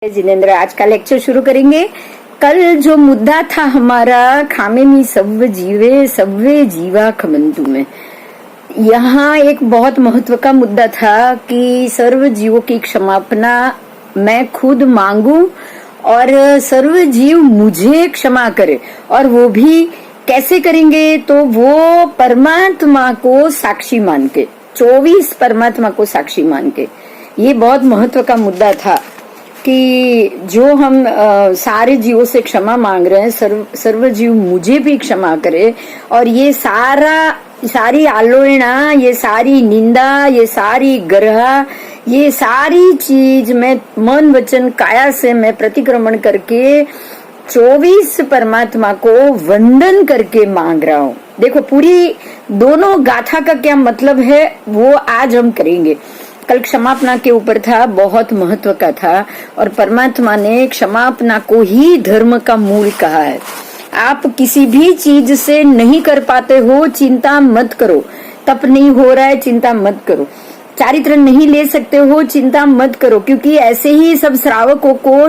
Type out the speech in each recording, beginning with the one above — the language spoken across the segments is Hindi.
जिनेंद्र, आज का लेक्चर शुरू करेंगे। कल जो मुद्दा था हमारा खामे में सव्व जीवे सव्वे जीवा खमंतु में, यहाँ एक बहुत महत्व का मुद्दा था कि सर्व जीवों की क्षमापना मैं खुद मांगू और सर्व जीव मुझे क्षमा करे। और वो भी कैसे करेंगे? तो वो परमात्मा को साक्षी मान के, 24 परमात्मा को साक्षी मान के। ये बहुत महत्व का मुद्दा था कि जो हम सारे जीवों से क्षमा मांग रहे हैं, सर्व जीव मुझे भी क्षमा करे। और ये सारी आलोचना, ये सारी निंदा, ये सारी ग्रह, ये सारी चीज मैं मन वचन काया से मैं प्रतिक्रमण करके 24 परमात्मा को वंदन करके मांग रहा हूँ। देखो, पूरी दोनों गाथा का क्या मतलब है वो आज हम करेंगे। कल क्षमापना के ऊपर था, बहुत महत्व का था, और परमात्मा ने क्षमापना को ही धर्म का मूल कहा है। आप किसी भी चीज से नहीं कर पाते हो, चिंता मत करो। तप नहीं हो रहा है, चिंता मत करो। चारित्र नहीं ले सकते हो, चिंता मत करो, क्योंकि ऐसे ही सब श्रावकों को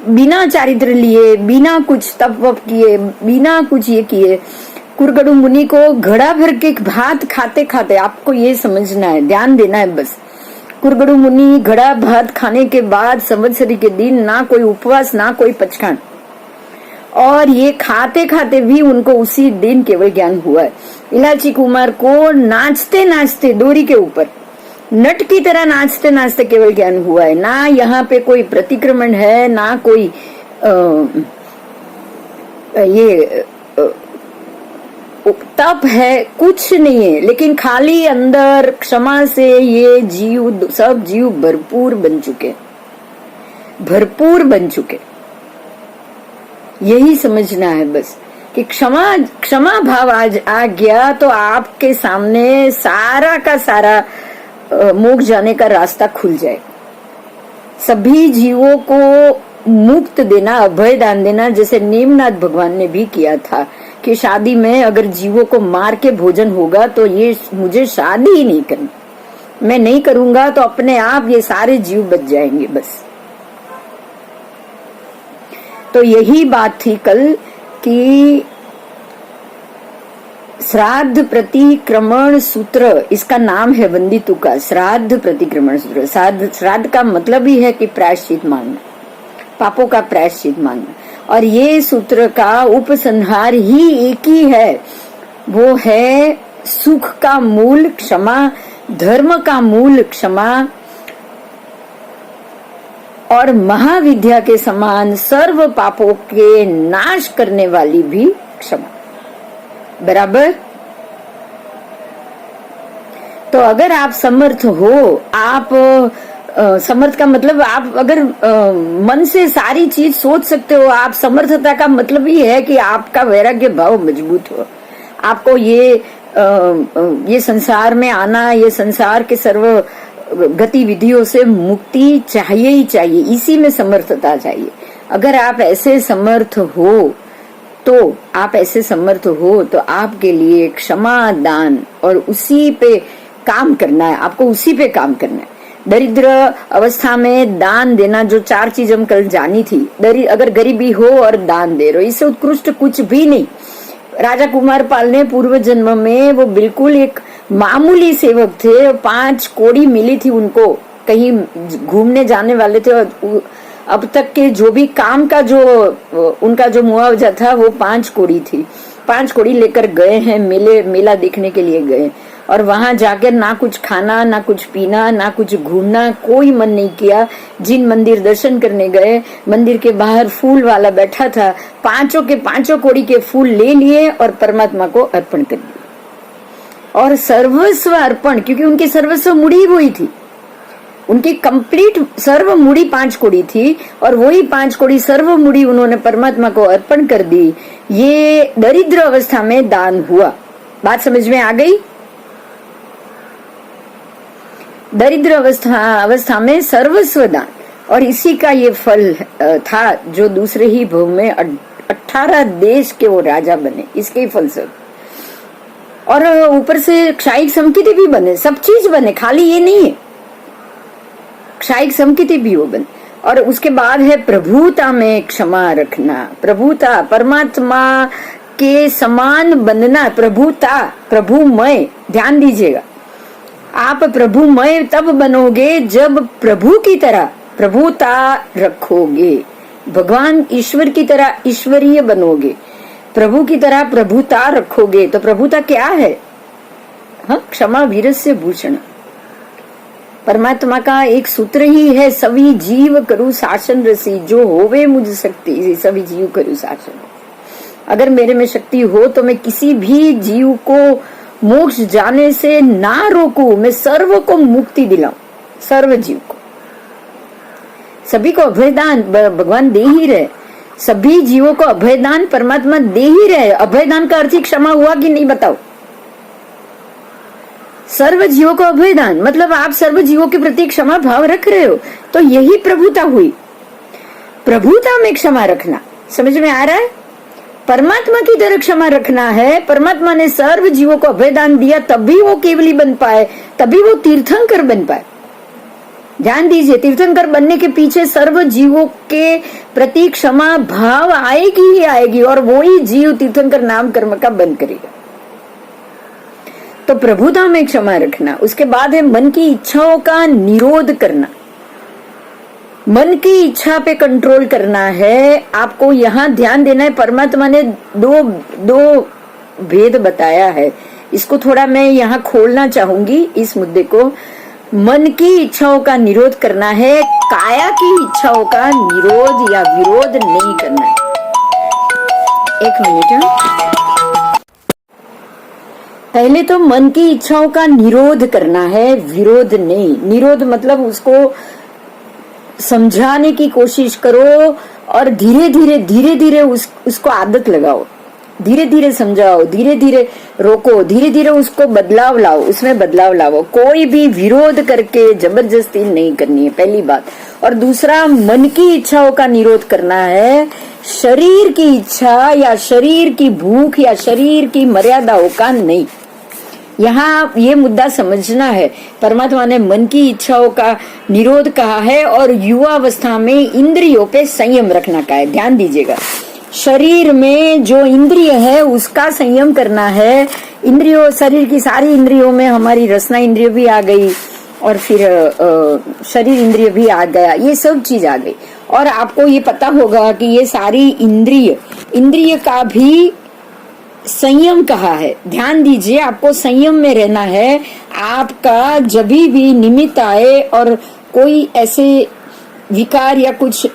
बिना चारित्र लिए, बिना कुछ तप वप किए, बिना कुछ ये किए, कुरगड़ू मुनि को घड़ा भर के भात खाते खाते, आपको ये समझना है, ध्यान देना है बस। कुरगड़ू मुनि घड़ा भात खाने के बाद संवत्सरी के दिन ना कोई उपवास, ना कोई पचखान, और ये खाते खाते भी उनको उसी दिन केवल ज्ञान हुआ है। इलाची कुमार को नाचते नाचते डोरी के ऊपर नट की तरह नाचते नाचते केवल ज्ञान हुआ है। ना यहाँ पे कोई प्रतिक्रमण है, ना कोई तप है, कुछ नहीं है, लेकिन खाली अंदर क्षमा से ये जीव, सब जीव भरपूर बन चुके, भरपूर बन चुके। यही समझना है बस कि क्षमा भाव आज आ गया तो आपके सामने सारा का सारा मोक्ष जाने का रास्ता खुल जाए। सभी जीवों को मुक्त देना, अभय दान देना, जैसे नेमनाथ भगवान ने भी किया था कि शादी में अगर जीवों को मार के भोजन होगा तो ये मुझे शादी ही नहीं करनी, मैं नहीं करूंगा, तो अपने आप ये सारे जीव बच जाएंगे बस। तो यही बात थी कल कि श्राद्ध प्रतिक्रमण सूत्र, इसका नाम है वंदितु का, श्राद्ध प्रतिक्रमण सूत्र। श्राद्ध का मतलब ही है कि प्रायश्चित मांगना, पापों का प्रायश्चित मांगना। और ये सूत्र का उपसंहार ही एक ही है, वो है सुख का मूल क्षमा, धर्म का मूल क्षमा, और महाविद्या के समान सर्व पापों के नाश करने वाली भी क्षमा। बराबर? तो अगर आप समर्थ हो, आप समर्थ का मतलब आप अगर मन से सारी चीज सोच सकते हो, आप समर्थता का मतलब ही है कि आपका वैराग्य भाव मजबूत हो, आपको ये संसार में आना, ये संसार के सर्व गतिविधियों से मुक्ति चाहिए ही चाहिए, इसी में समर्थता चाहिए। अगर आप ऐसे समर्थ हो तो आपके लिए क्षमा दान और उसी पे काम करना है, आपको उसी पे काम करना है। दरिद्र अवस्था में दान देना, जो 4 चीज हम कल जानी थी, अगर गरीबी हो और दान दे रहे हो, इससे उत्कृष्ट कुछ भी नहीं। राजा कुमार पाल ने पूर्व जन्म में वो बिल्कुल एक मामूली सेवक थे, 5 कौड़ी मिली थी उनको, कहीं घूमने जाने वाले थे, और अब तक के जो भी काम का जो उनका जो मुआवजा था वो 5 कौड़ी थी। 5 कौड़ी लेकर गए हैं, मेला देखने के लिए गए, और वहां जाकर ना कुछ खाना, ना कुछ पीना, ना कुछ घूमना, कोई मन नहीं किया। जिन मंदिर दर्शन करने गए, मंदिर के बाहर फूल वाला बैठा था, 5 के 5 कौड़ी के फूल ले लिए और परमात्मा को अर्पण कर दिए। और सर्वस्व अर्पण, क्योंकि उनकी सर्वस्व मुड़ी हुई थी, उनकी कंप्लीट सर्व मुड़ी 5 कौड़ी थी, और वही 5 कौड़ी सर्व मुड़ी उन्होंने परमात्मा को अर्पण कर दी। ये दरिद्र अवस्था में दान हुआ। बात समझ में आ गई? दरिद्र अवस्था में सर्वस्व दान, और इसी का ये फल था जो दूसरे ही भव में 18 देश के वो राजा बने, इसके फल से। और ऊपर से क्षायिक समकिति भी बने, सब चीज बने, खाली ये नहीं है, क्षायिक समकिति भी हो बने। और उसके बाद है प्रभुता में क्षमा रखना। प्रभुता, परमात्मा के समान बनना, प्रभुता, प्रभुमय। ध्यान दीजिएगा, आप प्रभुमय तब बनोगे जब प्रभु की तरह प्रभुता रखोगे, भगवान ईश्वर की तरह ईश्वरीय बनोगे, प्रभु की तरह प्रभुता रखोगे। तो प्रभुता क्या है? हाँ, क्षमा वीरस्य भूषण। परमात्मा का एक सूत्र ही है, सभी जीव करु शासन रसी, जो होवे मुझ शक्ति सभी जीव करु शासन। अगर मेरे में शक्ति हो तो मैं किसी भी जीव को मोक्ष जाने से ना रोकूं, मैं सर्व को मुक्ति दिलाऊं, सर्व जीव को। सभी को अभयदान भगवान दे ही रहे, सभी जीवों को अभयदान परमात्मा दे ही रहे। अभयदान का अर्थ ही क्षमा हुआ कि नहीं, बताओ? सर्व जीवों को अभयदान मतलब आप सर्व जीवों के प्रति क्षमा भाव रख रहे हो, तो यही प्रभुता हुई। प्रभुता में क्षमा रखना, समझ में आ रहा है? परमात्मा की तरह क्षमा रखना है। परमात्मा ने सर्व जीवों को अभयदान दिया, तभी वो केवली बन पाए, तभी वो तीर्थंकर बन पाए। ध्यान दीजिए, तीर्थंकर बनने के पीछे सर्व जीवों के प्रति क्षमा भाव आएगी ही आएगी, और वो ही जीव तीर्थंकर नाम कर्म का बंद करेगा। तो प्रभुता में क्षमा रखना। उसके बाद है मन की इच्छाओं का निरोध करना। मन की इच्छा पे कंट्रोल करना है आपको। यहाँ ध्यान देना है, परमात्मा ने दो भेद बताया है। इसको थोड़ा मैं यहाँ खोलना चाहूंगी, इस मुद्दे को। मन की इच्छाओं का निरोध करना है, काया की इच्छाओं का निरोध या विरोध नहीं करना है। एक मिनट, पहले तो मन की इच्छाओं का निरोध करना है, विरोध नहीं। निरोध मतलब उसको समझाने की कोशिश करो और धीरे धीरे उसको आदत लगाओ, धीरे धीरे समझाओ, धीरे धीरे रोको, धीरे धीरे उसको बदलाव लाओ, उसमें बदलाव लाओ। कोई भी विरोध करके जबरदस्ती नहीं करनी है, पहली बात। और दूसरा, मन की इच्छाओं का निरोध करना है। शरीर की इच्छा या शरीर की भूख या शरीर की मर्यादाओं का नहीं। यहाँ ये मुद्दा समझना है, परमात्मा ने मन की इच्छाओं का निरोध कहा है और युवावस्था में इंद्रियों पे संयम रखना कहा है। ध्यान दीजिएगा, शरीर में जो इंद्रिय है उसका संयम करना है। इंद्रियों, शरीर की सारी इंद्रियों में हमारी रसना इंद्रिय भी आ गई और फिर शरीर इंद्रिय भी आ गया, ये सब चीज आ गई। और आपको ये पता होगा कि ये सारी इंद्रिय का भी संयम कहा है। ध्यान दीजिए, आपको संयम में रहना है। आपका जब भी निमित्त आए और कोई ऐसे विकार या कुछ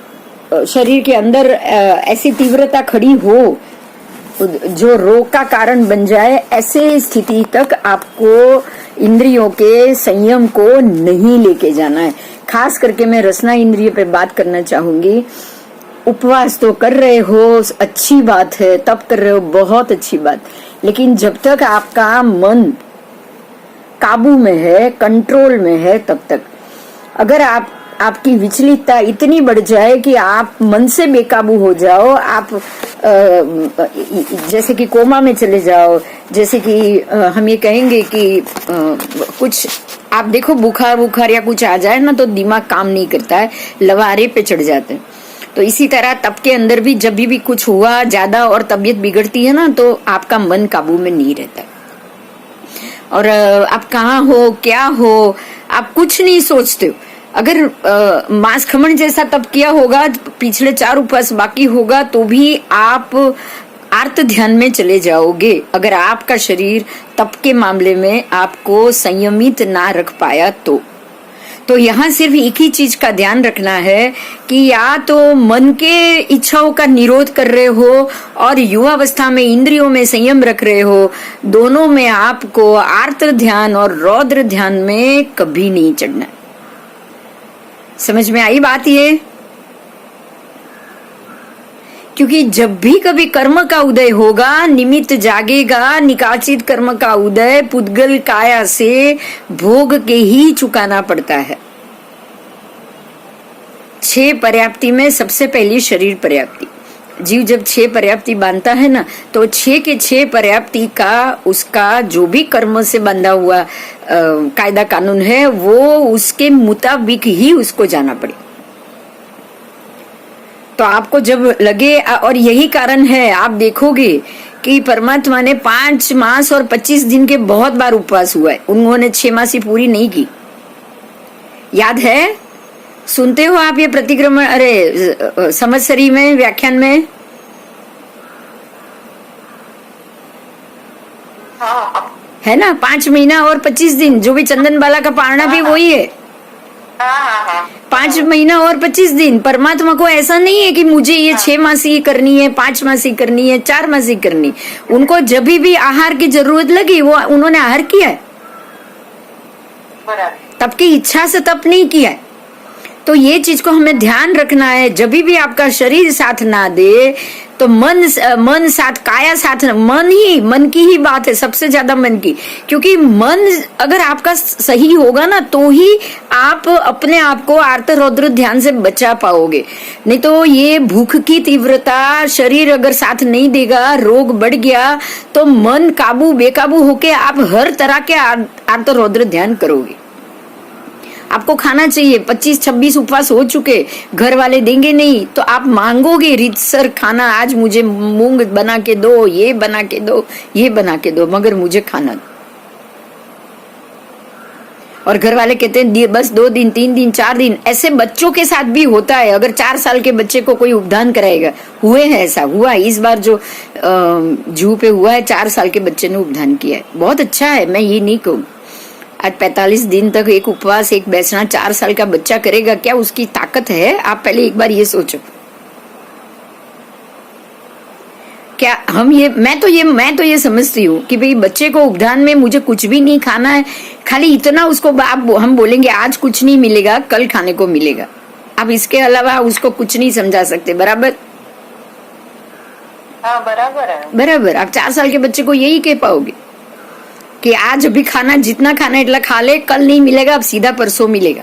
शरीर के अंदर ऐसी तीव्रता खड़ी हो जो रोग का कारण बन जाए, ऐसे स्थिति तक आपको इंद्रियों के संयम को नहीं लेके जाना है। खास करके मैं रसना इंद्रिय पे बात करना चाहूंगी। उपवास तो कर रहे हो, अच्छी बात है, तब कर रहे हो, बहुत अच्छी बात, लेकिन जब तक आपका मन काबू में है, कंट्रोल में है, तब तक। अगर आपकी विचलितता इतनी बढ़ जाए कि आप मन से बेकाबू हो जाओ, आप जैसे कि कोमा में चले जाओ, जैसे कि हम ये कहेंगे कि कुछ आप देखो, बुखार या कुछ आ जाए ना तो दिमाग काम नहीं करता है, लवारे पे चढ़ जाते हैं। तो इसी तरह तब के अंदर भी जब भी कुछ हुआ ज्यादा और तबीयत बिगड़ती है ना, तो आपका मन काबू में नहीं रहता। और आप कहाँ हो, क्या हो, आप कुछ नहीं सोचते हो। अगर मांस खमण जैसा तब किया होगा, पिछले 4 उपवास बाकी होगा, तो भी आप आर्त ध्यान में चले जाओगे। अगर आपका शरीर तप के मामले में आपको संयमित ना रख पाया तो यहाँ सिर्फ एक ही चीज का ध्यान रखना है कि या तो मन के इच्छाओं का निरोध कर रहे हो और युवावस्था में इंद्रियों में संयम रख रहे हो। दोनों में आपको आर्त ध्यान और रौद्र ध्यान में कभी नहीं चढ़ना। समझ में आई बात ये? क्योंकि जब भी कभी कर्म का उदय होगा, निमित्त जागेगा, निकाचित कर्म का उदय पुद्गल काया से भोग के ही चुकाना पड़ता है। 6 पर्याप्ति में सबसे पहली शरीर पर्याप्ति। जीव जब 6 पर्याप्ति बांधता है ना, तो 6 के 6 पर्याप्ति का उसका जो भी कर्म से बंधा हुआ कायदा कानून है, वो उसके मुताबिक ही उसको जाना पड़े। तो आपको जब लगे, और यही कारण है आप देखोगे कि परमात्मा ने 5 मास और 25 दिन के बहुत बार उपवास हुआ है, उन्होंने 6 मासी पूरी नहीं की। याद है? सुनते हो आप ये प्रतिक्रमण, अरे संवत्सरी में, व्याख्यान में? है ना, 5 महीना और 25 दिन, जो भी चंदन बाला का पारणा भी वही है। 5 महीना और 25 दिन। परमात्मा को ऐसा नहीं है कि मुझे ये 6 मासी करनी है, 5 मासी करनी है, 4 मासी करनी। उनको जब भी आहार की जरूरत लगी वो उन्होंने आहार किया है, तब की इच्छा से तप नहीं किया है। तो ये चीज को हमें ध्यान रखना है। जब भी आपका शरीर साथ ना दे तो मन साथ, काया साथ, मन की ही बात है, सबसे ज्यादा मन की। क्योंकि मन अगर आपका सही होगा ना तो ही आप अपने आप को आर्त रौद्र ध्यान से बचा पाओगे। नहीं तो ये भूख की तीव्रता, शरीर अगर साथ नहीं देगा, रोग बढ़ गया तो मन काबू बेकाबू होके आप हर तरह के आर्त रौद्र ध्यान करोगे। आपको खाना चाहिए, 25-26 उपवास हो चुके, घर वाले देंगे नहीं तो आप मांगोगे रीतसर खाना, आज मुझे मूंग बना के दो, ये बना के दो, ये बना के दो, मगर मुझे खाना दो। और घर वाले कहते हैं बस 2 दिन, 3 दिन, 4 दिन। ऐसे बच्चों के साथ भी होता है। अगर 4 साल के बच्चे को कोई उपदान कराएगा, हुए है, ऐसा हुआ इस बार जो जू पे हुआ है, 4 साल के बच्चे ने उपदान किया है, बहुत अच्छा है, मैं ये नहीं कहूँ। आज 45 दिन तक एक उपवास, एक बैठना 4 साल का बच्चा करेगा, क्या उसकी ताकत है? आप पहले एक बार ये सोचो। क्या हम ये, मैं तो ये समझती हूँ कि भाई बच्चे को उपदान में मुझे कुछ भी नहीं खाना है, खाली इतना उसको हम बोलेंगे आज कुछ नहीं मिलेगा, कल खाने को मिलेगा। आप इसके अलावा उसको कुछ नहीं समझा सकते, बराबर? हाँ, बराबर है, बराबर। आप 4 साल के बच्चे को यही कह पाओगे कि आज भी खाना, जितना खाना इतना खा ले, कल नहीं मिलेगा, अब सीधा परसों मिलेगा।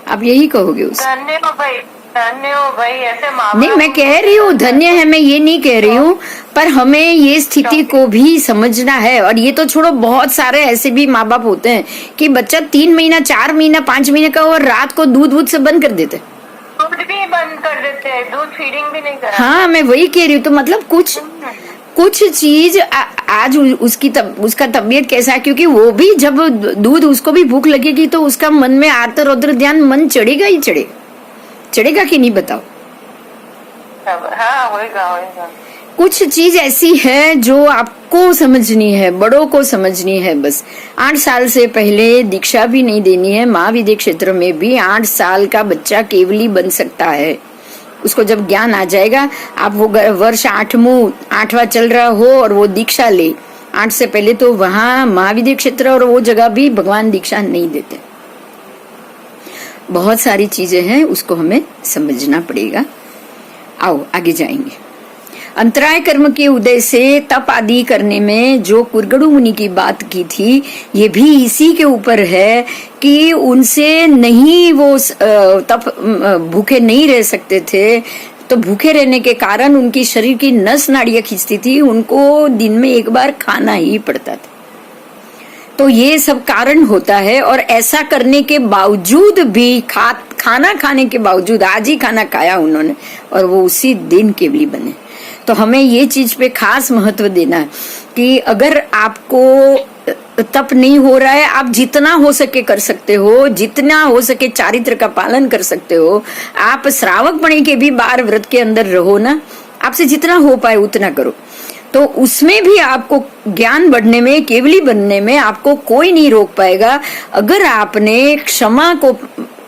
आप यही कहोगे उसे? धन्य हो भाई, धन्य हो भाई, ऐसे माँ। नहीं, मैं कह रही हूँ धन्य है, मैं ये नहीं कह रही हूँ, पर हमें ये स्थिति को भी समझना है। और ये तो छोड़ो, बहुत सारे ऐसे भी माँ बाप होते हैं कि बच्चा 3 महीना, 4 महीना, 5 महीने का और रात को दूध से बंद कर देते, दूध भी बंद कर देते हैं, दूध फीडिंग भी नहीं कर। हाँ, मैं वही कह रही हूँ। तो मतलब कुछ चीज आज उसका तबीयत कैसा है, क्योंकि वो भी जब दूध, उसको भी भूख लगेगी तो उसका मन में आर्त रौद्र ध्यान, मन चढ़ेगा ही चढ़ेगा कि नहीं, बताओ? हाँ, होएगा। कुछ चीज ऐसी है जो आपको समझनी है, बड़ों को समझनी है। बस 8 साल से पहले दीक्षा भी नहीं देनी है। महाविद्या क्षेत्र में भी 8 साल का बच्चा केवली बन सकता है। उसको जब ज्ञान आ जाएगा, आप वो वर्ष 8वां चल रहा हो और वो दीक्षा ले, 8 से पहले तो वहां महाविद्या क्षेत्र और वो जगह भी भगवान दीक्षा नहीं देते। बहुत सारी चीजें हैं, उसको हमें समझना पड़ेगा। आओ आगे जाएंगे। अंतराय कर्म के उदय से तप आदि करने में जो कुरगड़ू मुनि की बात की थी, ये भी इसी के ऊपर है कि उनसे नहीं, वो तप भूखे नहीं रह सकते थे। तो भूखे रहने के कारण उनकी शरीर की नस नाड़ियां खींचती थी, उनको दिन में एक बार खाना ही पड़ता था। तो ये सब कारण होता है। और ऐसा करने के बावजूद भी, खाना खाने के बावजूद, आज ही खाना खाया उन्होंने और वो उसी दिन केवली बने। तो हमें ये चीज पे खास महत्व देना है कि अगर आपको तप नहीं हो रहा है, आप जितना हो सके कर सकते हो, जितना हो सके चारित्र का पालन कर सकते हो। आप श्रावक बने के भी 12 व्रत के अंदर रहो ना, आपसे जितना हो पाए उतना करो। तो उसमें भी आपको ज्ञान बढ़ने में, केवली बनने में आपको कोई नहीं रोक पाएगा, अगर आपने क्षमा को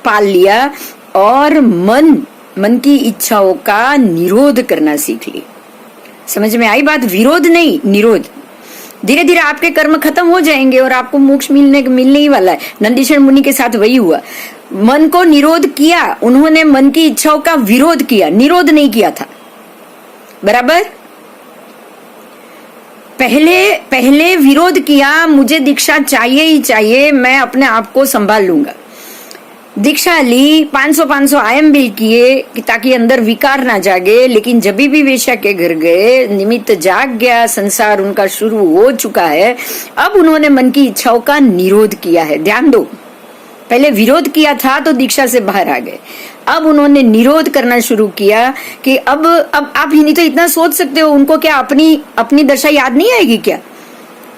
पाल लिया और मन की इच्छाओं का निरोध करना सीख लिया। समझ में आई बात? विरोध नहीं, निरोध। धीरे धीरे आपके कर्म खत्म हो जाएंगे और आपको मोक्ष मिलने ही वाला है। नंदीश्वर मुनि के साथ वही हुआ, मन को निरोध किया उन्होंने, मन की इच्छाओं का विरोध किया, निरोध नहीं किया था। बराबर? पहले विरोध किया, मुझे दीक्षा चाहिए ही चाहिए, मैं अपने आप को संभाल लूंगा। दीक्षा ली, 500 आयम भी किए ताकि अंदर विकार ना जागे। लेकिन जब भी वेश्या के घर गए, निमित्त जाग गया, संसार उनका शुरू हो चुका है। अब उन्होंने मन की इच्छाओं का निरोध किया है। ध्यान दो, पहले विरोध किया था तो दीक्षा से बाहर आ गए, अब उन्होंने निरोध करना शुरू किया कि अब आप ही नहीं तो इतना सोच सकते हो, उनको क्या अपनी दशा याद नहीं आएगी क्या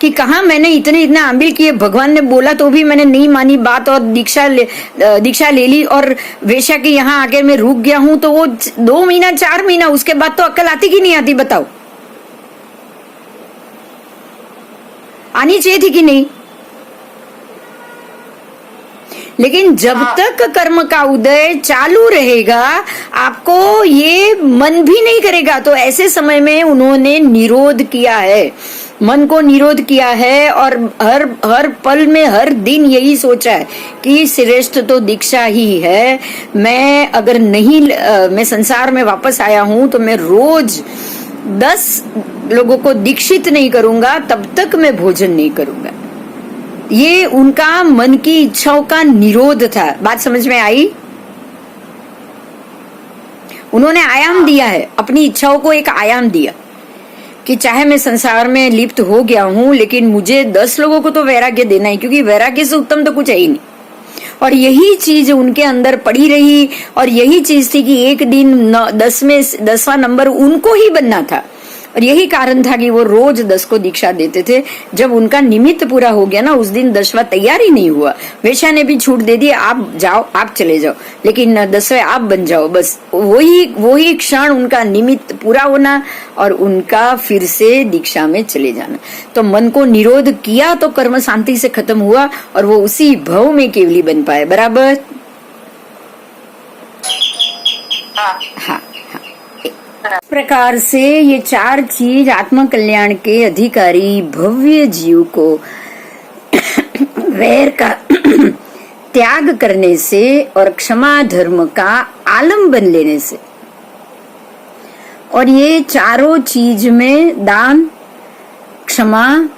कि कहा मैंने इतने आंबिल किए, भगवान ने बोला तो भी मैंने नहीं मानी बात और दीक्षा ले ली और वेश्या के यहाँ आकर मैं रुक गया हूं। तो वो 2 महीना 4 महीना उसके बाद तो अक्ल आती कि नहीं आती बताओ? आनी चाहिए थी कि नहीं? लेकिन जब तक कर्म का उदय चालू रहेगा आपको ये मन भी नहीं करेगा। तो ऐसे समय में उन्होंने निरोध किया है, मन को निरोध किया है और हर पल में हर दिन यही सोचा है कि श्रेष्ठ तो दीक्षा ही है। मैं अगर नहीं मैं संसार में वापस आया हूं तो मैं रोज 10 लोगों को दीक्षित नहीं करूंगा, तब तक मैं भोजन नहीं करूंगा। ये उनका मन की इच्छाओं का निरोध था। बात समझ में आई? उन्होंने आयाम दिया है, अपनी इच्छाओं को एक आयाम दिया कि चाहे मैं संसार में लिप्त हो गया हूं लेकिन मुझे 10 लोगों को तो वैराग्य देना है, क्योंकि वैराग्य से उत्तम तो कुछ है ही नहीं। और यही चीज उनके अंदर पड़ी रही और यही चीज थी कि एक दिन 10वां नंबर उनको ही बनना था। और यही कारण था कि वो रोज 10 को दीक्षा देते थे। जब उनका निमित्त पूरा हो गया ना, उस दिन 10वां तैयार ही नहीं हुआ। वेश्या ने भी छूट दे दी, आप जाओ, आप चले जाओ, लेकिन 10वें आप बन जाओ। बस वही क्षण उनका निमित्त पूरा होना और उनका फिर से दीक्षा में चले जाना। तो मन को निरोध किया तो कर्म शांति से खत्म हुआ और वो उसी भव में केवली बन पाए। बराबर? हाँ। इस प्रकार से ये 4 चीज आत्म कल्याण के अधिकारी भव्य जीव को वैर का त्याग करने से और क्षमा धर्म का आलम्बन लेने से, और ये चारों चीज में दान, क्षमा,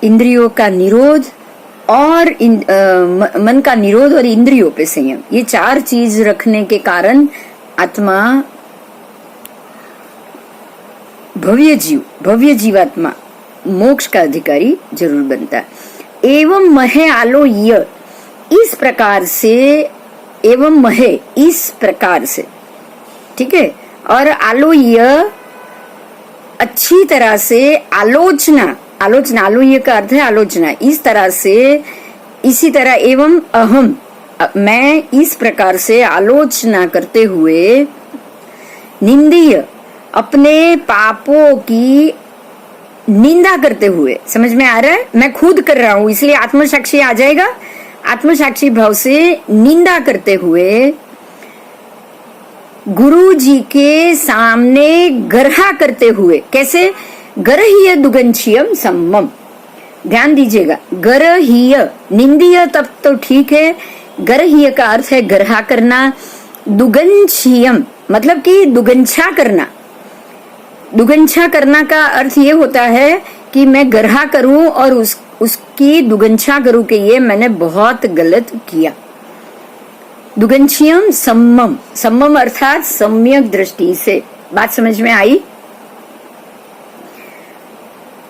इंद्रियों का निरोध और मन का निरोध और इंद्रियों पे संयम, ये 4 चीज रखने के कारण आत्मा भव्य जीवात्मा मोक्ष का अधिकारी जरूर बनता है। एवं महे आलो य, इस प्रकार से, एवं महे इस प्रकार से, ठीक है। और आलो य अच्छी तरह से, आलोचना आलो य का अर्थ है आलोचना। इस तरह से, इसी तरह एवं अहम, मैं इस प्रकार से आलोचना करते हुए, निंदीय अपने पापों की निंदा करते हुए, समझ में आ रहा है? मैं खुद कर रहा हूं इसलिए आत्मसाक्षी आ जाएगा। आत्मसाक्षी भाव से निंदा करते हुए, गुरु जी के सामने गर्हा करते हुए, कैसे? गर्ह्य दुगंछियम सम्मम, ध्यान दीजिएगा। गर्ह्य, निंदीय तब तो ठीक है, गर्ह्य का अर्थ है गर्हा करना, दुगंछियम मतलब कि दुगंछा करना। दुगंछा करना का अर्थ ये होता है कि मैं गर्हा करूं और उसकी दुगंछा करूं कि ये मैंने बहुत गलत किया। दुगंछियम सम्मम, सम्मम अर्थात सम्यक दृष्टि से। बात समझ में आई?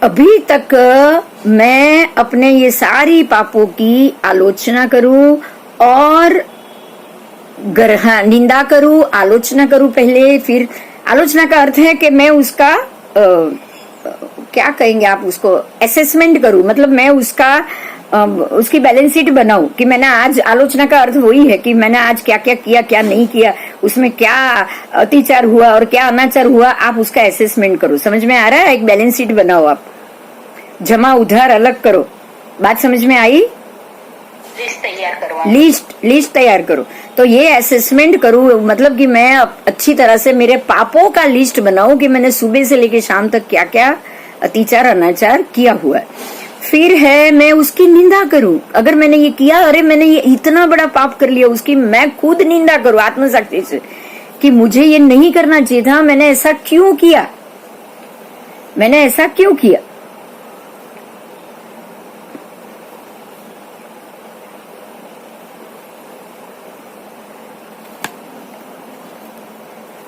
अभी तक मैं अपने ये सारी पापों की आलोचना करूं और गर्हा, निंदा करूं, आलोचना करूं पहले, फिर आलोचना का अर्थ है कि मैं उसका क्या कहेंगे आप उसको, असेसमेंट करूं, मतलब मैं उसकी बैलेंस शीट बनाऊं कि मैंने आज, आलोचना का अर्थ वही है कि मैंने आज क्या क्या किया, क्या नहीं किया, उसमें क्या अत्याचार हुआ और क्या अनाचार हुआ, आप उसका असेसमेंट करो। समझ में आ रहा है? एक बैलेंस शीट बनाओ, आप जमा उधार अलग करो। बात समझ में आई? लिस्ट तैयार करो। तो ये असेसमेंट करूं मतलब कि मैं अच्छी तरह से मेरे पापों का लिस्ट बनाऊं कि मैंने सुबह से लेकर शाम तक क्या क्या अत्याचार अनाचार किया हुआ है। फिर है मैं उसकी निंदा करूं, अगर मैंने ये किया, अरे मैंने ये इतना बड़ा पाप कर लिया, उसकी मैं खुद निंदा करूं आत्मशक्ति से कि मुझे ये नहीं करना चाहिए था, मैंने ऐसा क्यों किया, मैंने ऐसा क्यों किया।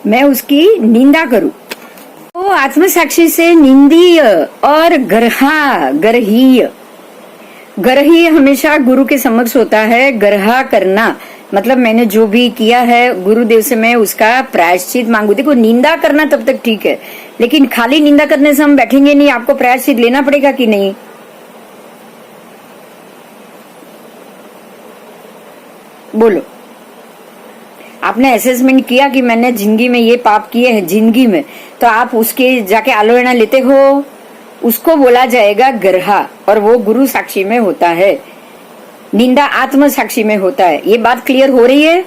मैं उसकी निंदा करूं। तो आत्मसाक्षी से निंदीय और गर्हीय हमेशा गुरु के समक्ष होता है। गर्हा करना, मतलब मैंने जो भी किया है गुरुदेव से मैं उसका प्रायश्चित मांगू। देखो निंदा करना तब तक ठीक है, लेकिन खाली निंदा करने से हम बैठेंगे नहीं, आपको प्रायश्चित लेना पड़ेगा कि नहीं। बोलो, आपने असेसमेंट किया कि मैंने जिंदगी में ये पाप किए हैं जिंदगी में, तो आप उसके जाके आलोचना लेते हो, उसको बोला जाएगा गर्हा, और वो गुरु साक्षी में होता है, निंदा आत्म साक्षी में होता है। ये बात क्लियर हो रही है?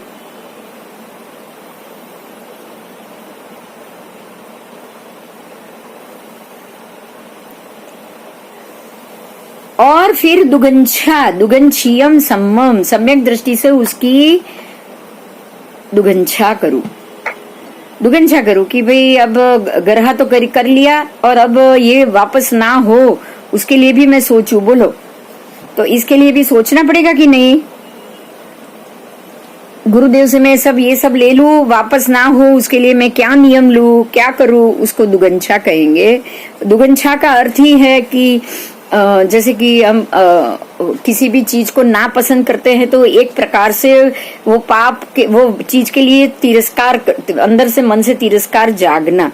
और फिर दुगंछियम सम्मम, सम्यक दृष्टि से उसकी दुगंछा करूं कि भाई अब गर्हा तो कर लिया, और अब ये वापस ना हो उसके लिए भी मैं सोचूं। बोलो, तो इसके लिए भी सोचना पड़ेगा कि नहीं। गुरुदेव से मैं ये सब ले लूं, वापस ना हो उसके लिए मैं क्या नियम लूं, क्या करूं, उसको दुगंछा कहेंगे। दुगंछा का अर्थ ही है कि जैसे कि हम किसी भी चीज को ना पसंद करते हैं तो एक प्रकार से वो पाप के वो चीज के लिए तिरस्कार, अंदर से मन से तिरस्कार जागना,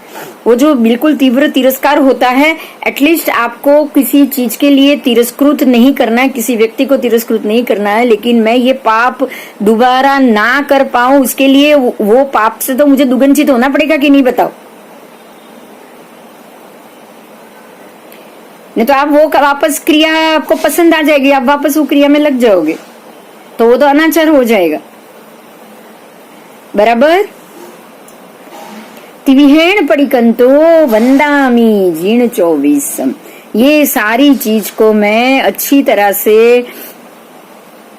वो जो बिल्कुल तीव्र तिरस्कार होता है। एटलीस्ट आपको किसी चीज के लिए तिरस्कृत नहीं करना है, किसी व्यक्ति को तिरस्कृत नहीं करना है, लेकिन मैं ये पाप दोबारा ना कर पाऊं उसके लिए वो पाप से तो मुझे दुगंचित होना पड़ेगा कि नहीं, बताओ। नहीं तो आप वो वापस क्रिया आपको पसंद आ जाएगी, आप वापस वो क्रिया में लग जाओगे, तो वो तो अनाचार हो जाएगा। बराबर। तिविहेण पडिकंतो वंदामी जीर्ण 24। ये सारी चीज को मैं अच्छी तरह से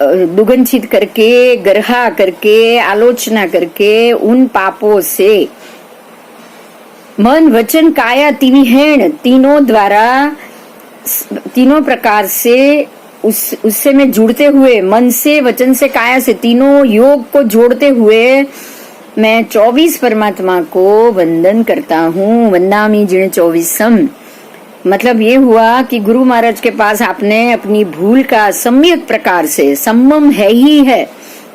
दुगंचित करके, गर्हा करके, आलोचना करके उन पापों से मन वचन काया तिविहेण, तीनों प्रकार से उससे मैं जुड़ते हुए, मन से, वचन से, काया से, तीनों योग को जोड़ते हुए मैं 24 परमात्मा को वंदन करता हूँ। वंदामी जीर्ण 24। मतलब ये हुआ कि गुरु महाराज के पास आपने अपनी भूल का सम्यक प्रकार से, सम्मम है ही है,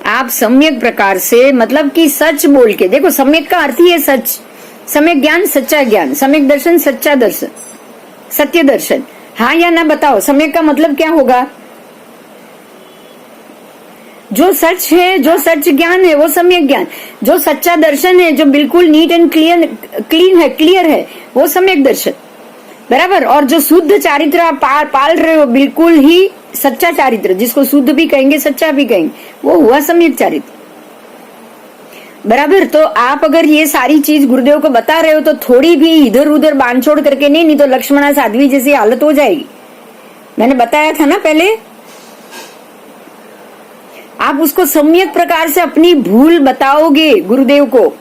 आप सम्यक प्रकार से, मतलब कि सच बोल के, देखो सम्यक का अर्थ ही है सच, सम्यक ज्ञान सच्चा ज्ञान, सम्यक दर्शन सच्चा दर्शन, सत्य दर्शन। हाँ या ना बताओ, सम्यक का मतलब क्या होगा? जो सच है, जो सच ज्ञान है वो सम्यक ज्ञान, जो सच्चा दर्शन है, जो बिल्कुल नीट एंड क्लियर है वो सम्यक दर्शन। बराबर। और जो शुद्ध चारित्र आप पाल रहे हो, बिल्कुल ही सच्चा चारित्र, जिसको शुद्ध भी कहेंगे सच्चा भी कहेंगे, वो हुआ सम्यक चारित्र। बराबर। तो आप अगर ये सारी चीज गुरुदेव को बता रहे हो तो थोड़ी भी इधर उधर बांधछोड़ करके नहीं तो लक्ष्मणा साध्वी जैसी हालत हो जाएगी। मैंने बताया था ना पहले, आप उसको सम्यक प्रकार से अपनी भूल बताओगे गुरुदेव को।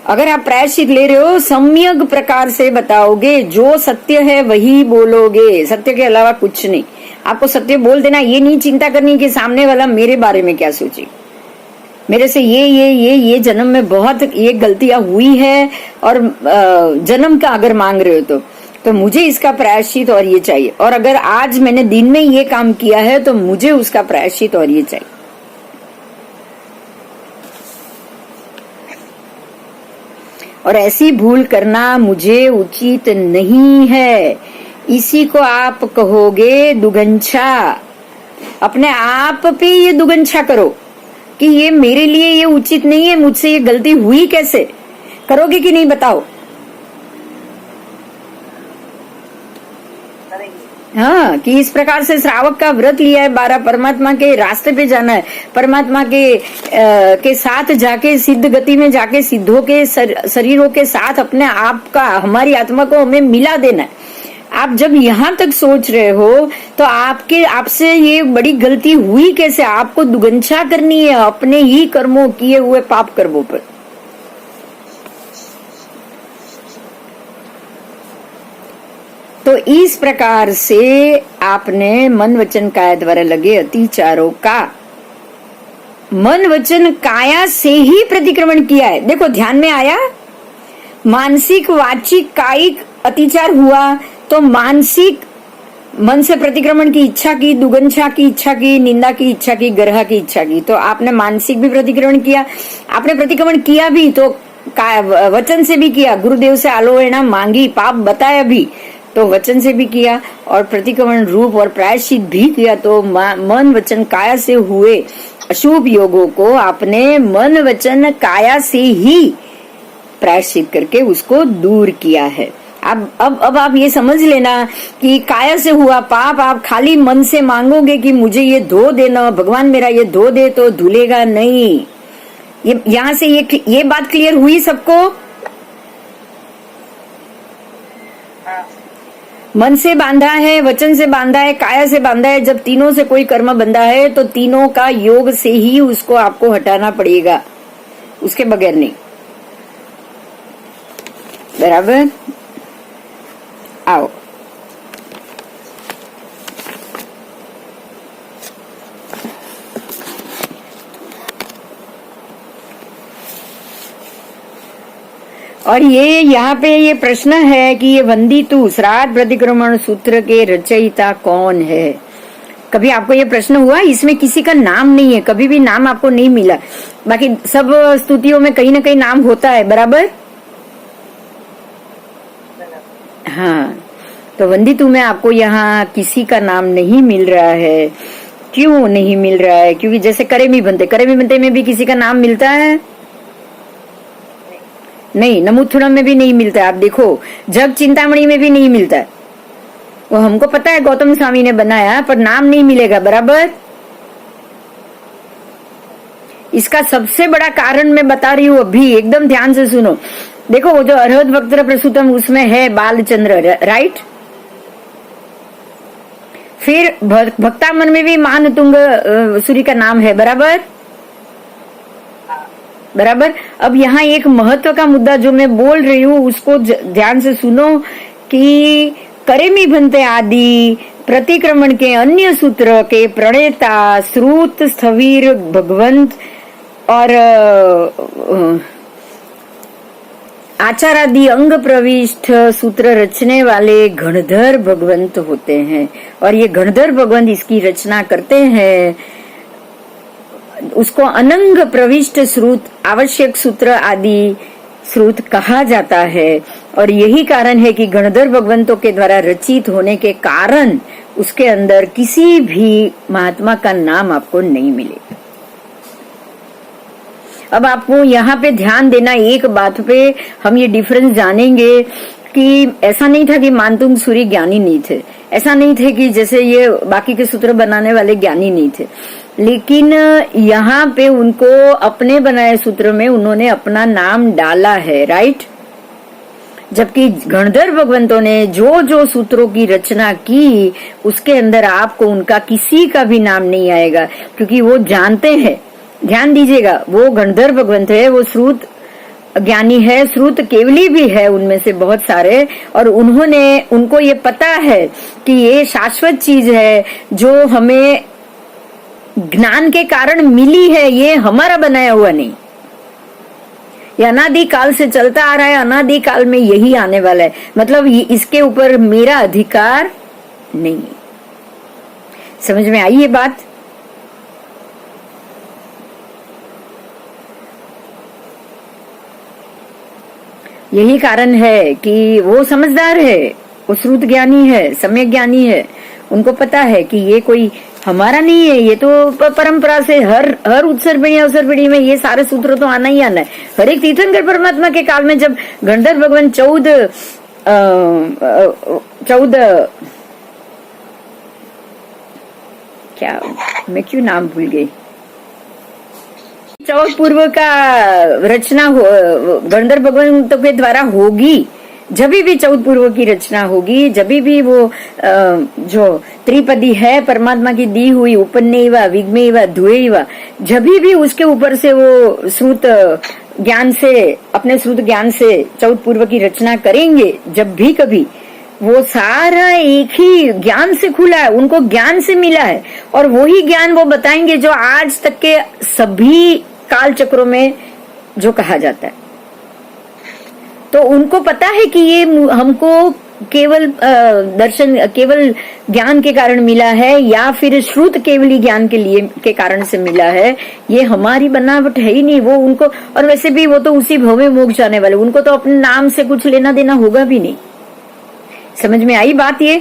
अगर आप प्रायश्चित ले रहे हो, सम्यक प्रकार से बताओगे, जो सत्य है वही बोलोगे, सत्य के अलावा कुछ नहीं। आपको सत्य बोल देना, ये नहीं चिंता करनी कि सामने वाला मेरे बारे में क्या सोचे, मेरे से ये जन्म में बहुत ये गलतियां हुई है, और जन्म का अगर मांग रहे हो तो मुझे इसका प्रायश्चित और ये चाहिए, और अगर आज मैंने दिन में ये काम किया है तो मुझे उसका प्रायश्चित और ये चाहिए। और ऐसी भूल करना मुझे उचित नहीं है, इसी को आप कहोगे दुगंछा। अपने आप पे ये दुगंछा करो कि ये मेरे लिए ये उचित नहीं है, मुझसे ये गलती हुई कैसे, करोगे कि नहीं बताओ। हाँ, कि इस प्रकार से श्रावक का व्रत लिया है, 12 परमात्मा के रास्ते पे जाना है, परमात्मा के साथ जाके सिद्ध गति में जाके सिद्धों के शरीरों के साथ अपने आप का, हमारी आत्मा को हमें मिला देना है। आप जब यहाँ तक सोच रहे हो तो आपसे ये बड़ी गलती हुई कैसे, आपको दुगंछा करनी है अपने ही कर्मों, किए हुए पाप कर्मों पर। तो इस प्रकार से आपने मन वचन काया द्वारा लगे अतिचारों का मन वचन काया से ही प्रतिक्रमण किया है। देखो ध्यान में आया, मानसिक वाचिक कायिक अतिचार हुआ, तो मानसिक मन से प्रतिक्रमण की इच्छा की, दुगंछा की इच्छा की, निंदा की इच्छा की, ग्रह की इच्छा की। तो आपने मानसिक भी प्रतिक्रमण किया, आपने प्रतिक्रमण किया भी तो वचन से भी किया, गुरुदेव से आलोचना मांगी, पाप बताया भी तो वचन से भी किया, और प्रतिक्रमण रूप और प्रायश्चित भी किया। तो मन वचन काया से हुए अशुभ योगों को आपने मन वचन काया से ही प्रायश्चित करके उसको दूर किया है। अब आप ये समझ लेना कि काया से हुआ पाप आप खाली मन से मांगोगे कि मुझे ये धो देना, भगवान मेरा ये धो दे, तो धुलेगा नहीं। ये यहां से ये बात क्लियर हुई सबको? मन से बांधा है, वचन से बांधा है, काया से बांधा है। जब तीनों से कोई कर्म बंधा है तो तीनों का योग से ही उसको आपको हटाना पड़ेगा, उसके बगैर नहीं। बराबर? आओ, और ये यहाँ पे ये प्रश्न है कि ये वंदितु श्राद्ध प्रतिक्रमण सूत्र के रचयिता कौन है? कभी आपको ये प्रश्न हुआ? इसमें किसी का नाम नहीं है, कभी भी नाम आपको नहीं मिला। बाकी सब स्तुतियों में कहीं ना कहीं नाम होता है, बराबर? हाँ, तो वंदितु में आपको यहाँ किसी का नाम नहीं मिल रहा है। क्यों नहीं मिल रहा है? क्योंकि जैसे करेमी बनते में भी किसी का नाम मिलता है? नहीं। नमुत्थुरम में भी नहीं मिलता है। आप देखो, जग चिंतामणि में भी नहीं मिलता है। वो हमको पता है गौतम स्वामी ने बनाया, पर नाम नहीं मिलेगा, बराबर? इसका सबसे बड़ा कारण मैं बता रही हूँ अभी, एकदम ध्यान से सुनो। देखो, वो जो अर्हत वक्त्र प्रसूतम उसमें है बालचंद्र, राइट? फिर भक्तामन में भी मानतुंग सूर्य का नाम है, बराबर? बराबर। अब यहाँ एक महत्व का मुद्दा जो मैं बोल रही हूँ उसको ध्यान से सुनो कि करेमी भंते आदि प्रतिक्रमण के अन्य सूत्र के प्रणेता श्रुत स्थवीर भगवंत और आचारादि अंग प्रविष्ट सूत्र रचने वाले गणधर भगवंत होते हैं, और ये गणधर भगवंत इसकी रचना करते हैं। उसको अनंग प्रविष्ट श्रुत, आवश्यक सूत्र आदि श्रुत कहा जाता है, और यही कारण है कि गणधर भगवंतों के द्वारा रचित होने के कारण उसके अंदर किसी भी महात्मा का नाम आपको नहीं मिलेगा। अब आपको यहाँ पे ध्यान देना, एक बात पे हम ये डिफरेंस जानेंगे कि ऐसा नहीं था कि मानतुंग सूर्य ज्ञानी नहीं थे, ऐसा नहीं थे कि जैसे ये बाकी के सूत्र बनाने वाले ज्ञानी नहीं थे, लेकिन यहाँ पे उनको अपने बनाए सूत्र में उन्होंने अपना नाम डाला है, राइट? जबकि गणधर भगवंतों ने जो जो सूत्रों की रचना की उसके अंदर आपको उनका किसी का भी नाम नहीं आएगा, क्योंकि वो जानते हैं। ध्यान दीजिएगा, वो गणधर भगवंत है, वो श्रुत ज्ञानी है, श्रुत केवली भी है उनमें से बहुत सारे, और उनको ये पता है कि ये शाश्वत चीज है जो हमें ज्ञान के कारण मिली है, ये हमारा बनाया हुआ नहीं। ये अनादि काल से चलता आ रहा है, अनादि काल में यही आने वाला है, मतलब इसके ऊपर मेरा अधिकार नहीं। समझ में आई ये बात? यही कारण है कि वो समझदार है, वो श्रुत ज्ञानी है, सम्यक ज्ञानी है, उनको पता है कि ये कोई हमारा नहीं है, ये तो परंपरा से हर उत्सर पीढ़ी अवसर पीढ़ी में ये सारे सूत्र तो आना ही आना है। हर एक तीर्थंकर परमात्मा के काल में जब गणधर भगवान 14 क्या, मैं क्यों नाम भूल गई, चौथ पूर्व का रचना गणधर भगवंतों के द्वारा होगी, जब भी चौथ पूर्व की रचना होगी, जब भी वो जो त्रिपदी है परमात्मा की दी हुई, उपन्नेवा विग्मेवा धुएवा, जब भी उसके ऊपर से वो श्रुत ज्ञान से, अपने श्रुत ज्ञान से चौथ पूर्व की रचना करेंगे, जब भी कभी, वो सारा एक ही ज्ञान से खुला है, उनको ज्ञान से मिला है, और वही ज्ञान वो बताएंगे जो आज तक के सभी काल चक्रों में जो कहा जाता है। तो उनको पता है कि ये हमको केवल दर्शन, केवल ज्ञान के कारण मिला है या फिर श्रुत केवली ज्ञान के कारण से मिला है, ये हमारी बनावट है ही नहीं। वो उनको, और वैसे भी वो तो उसी भव में मोक्ष जाने वाले, उनको तो अपने नाम से कुछ लेना देना होगा भी नहीं। समझ में आई बात? ये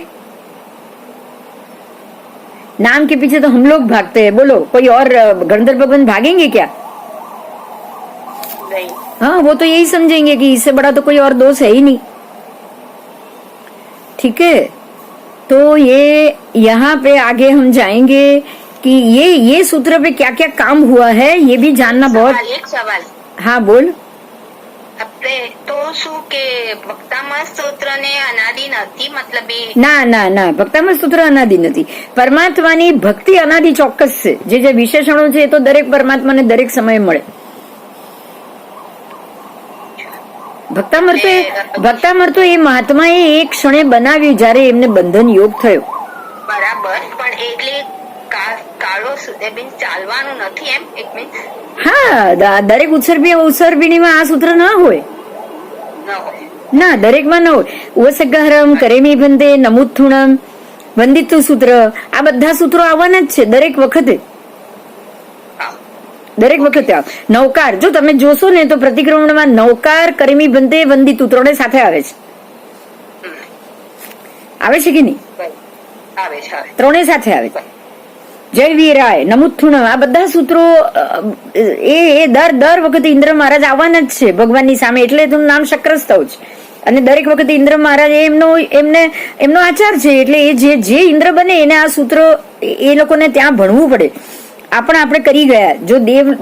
नाम के पीछे तो हम लोग भागते हैं। बोलो, कोई और गणधर भगवान भागेंगे क्या? नहीं। हाँ, वो तो यही समझेंगे कि इससे बड़ा तो कोई और दोष है ही नहीं। ठीक है, तो ये यहाँ पे आगे हम जाएंगे कि ये सूत्र पे क्या क्या काम हुआ है, ये भी जानना बहुत। एक सवाल। हाँ बोल। આપણે તો શું કે ભક્તામાં સ્તોત્રને અનાદિ નથી, મતલબ ના ભક્તામાં સૂત્ર અનાદિ નથી. પરમાત્માની ભક્તિ અનાદિ ચોક્કસ છે. જે વિશેષણો છે એ તો દરેક પરમાત્માને દરેક સમયે મળે. ભક્તામર તો એ મહાત્માએ એક ક્ષણે બનાવ્યું જયારે એમને બંધન યોગ થયો. બરાબર, પણ એટલે કાળો ચાલવાનું નથી એમ? એક મિનિટ. હા, દરેક ઉત્સર્બીણીમાં આ સૂત્ર ના હોય. ના, દરેકમાં ન હોય. ઉવસગહરમ, કરેમી બંધે, નમુથુણમ, વંદિતુ સૂત્ર, આ બધા સૂત્રો આવવાના જ છે દરેક વખતે. નવકાર, જો તમે જોશો ને તો પ્રતિક્રમણમાં નવકાર, કરેમી બંધે, વંદિતુ ત્રણે સાથે આવે છે. આવે છે કે નહીં? આવે છે, ત્રણે સાથે આવે છે. જય વીરાય, નમુથુણમ, આ બધા સૂત્રો એ દર વખતે ઇન્દ્ર મહારાજ આવવાના જ છે ભગવાનની સામે. એટલે તો નામ શક્રસ્તવ છે. અને દરેક વખતે ઇન્દ્ર મહારાજ એમનો આચાર છે. એટલે એ જે ઇન્દ્ર બને એને આ સૂત્ર એ લોકોને ત્યાં ભણવું પડે. આપણે કરી ગયા. જો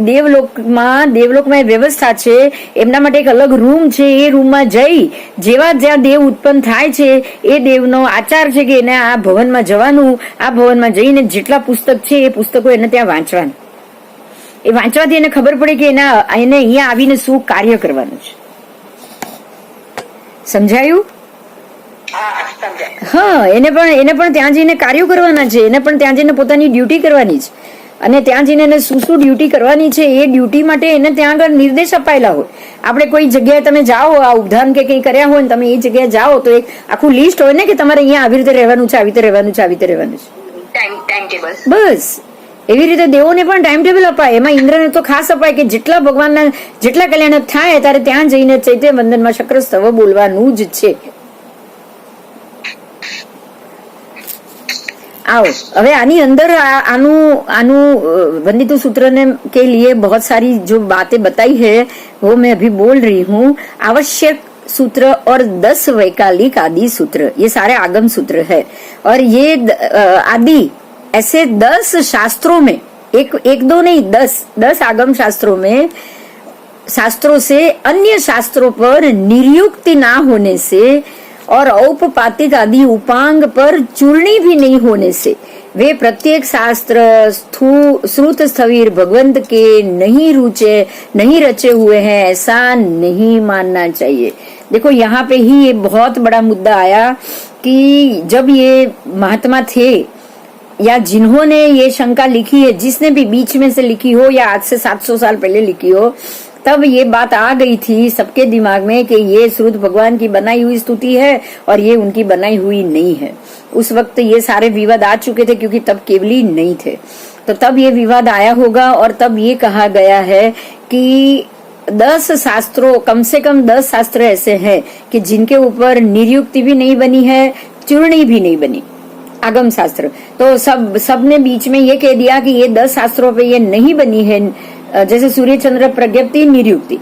દેવલોકમાં વ્યવસ્થા છે, એમના માટે એક અલગ રૂમ છે. એ રૂમમાં જઈ જ્યાં દેવ ઉત્પન્ન થાય છે એ દેવનો આચાર છે કે એને આ ભવનમાં જવાનું. આ ભવનમાં જઈને જેટલા પુસ્તક છે એ પુસ્તકો એને ત્યાં વાંચવાના. એ વાંચવાથી એને ખબર પડે કે એને અહીંયા આવીને શું કાર્ય કરવાનું છે. સમજાયું? હા, એને પણ ત્યાં જઈને કાર્યો કરવાના છે. એને પણ ત્યાં જઈને પોતાની ડ્યુટી કરવાની છે. અને ત્યાં જઈને એને શું ડ્યુટી કરવાની છે એ ડ્યુટી માટે એને ત્યાં આગળ નિર્દેશ અપાયેલા હોય. આપણે કોઈ જગ્યાએ તમે જાઓ, આ ઉપધાન કે કંઈ કર્યા હોય ને તમે એ જગ્યાએ જાઓ તો એક આખું લિસ્ટ હોય ને કે તમારે અહીંયા આવી રીતે રહેવાનું છે, આવી રીતે રહેવાનું છે, આવી રીતે રહેવાનું છે. બસ એવી રીતે દેવોને પણ ટાઈમ ટેબલ અપાય. એમાં ઇન્દ્રને તો ખાસ અપાય કે જેટલા ભગવાનના જેટલા કલ્યાણ થાય ત્યારે ત્યાં જઈને ચૈત્ય વંદનમાં શક્રસ્તવ બોલવાનું જ છે. आओ, अबे आनी अंदर आनू वंदितु सूत्र ने के लिए बहुत सारी जो बातें बताई है वो मैं अभी बोल रही हूँ. आवश्यक सूत्र और 10 वैकालिक आदि सूत्र, ये सारे आगम सूत्र है. और ये आदि ऐसे 10 शास्त्रों में, एक दो नहीं, 10 आगम शास्त्रों में, शास्त्रों से अन्य शास्त्रों पर निर्युक्ति ना होने से और औपपातिक आदि उपांग पर चूर्णी भी नहीं होने से वे प्रत्येक शास्त्र श्रुत स्थवीर भगवंत के नहीं रचे हुए हैं, ऐसा नहीं मानना चाहिए. देखो यहाँ पे ही ये बहुत बड़ा मुद्दा आया कि जब ये महात्मा थे या जिन्होंने ये शंका लिखी है, जिसने भी बीच में से लिखी हो या आज से 700 साल पहले लिखी हो, तब ये बात आ गई थी सबके दिमाग में कि ये श्रुत भगवान की बनाई हुई स्तुति है और ये उनकी बनाई हुई नहीं है. उस वक्त ये सारे विवाद आ चुके थे क्योंकि तब केवली नहीं थे. तो तब ये विवाद आया होगा और तब ये कहा गया है कि 10 शास्त्रों, कम से कम 10 शास्त्र ऐसे हैं कि जिनके ऊपर निर्युक्ति भी नहीं बनी है, चूर्णी भी नहीं बनी, आगम शास्त्र. तो सबने बीच में ये कह दिया कि ये 10 शास्त्रों पे ये नहीं बनी है. जैसे सूर्य चंद्र प्रज्ञप्ति निरुक्ति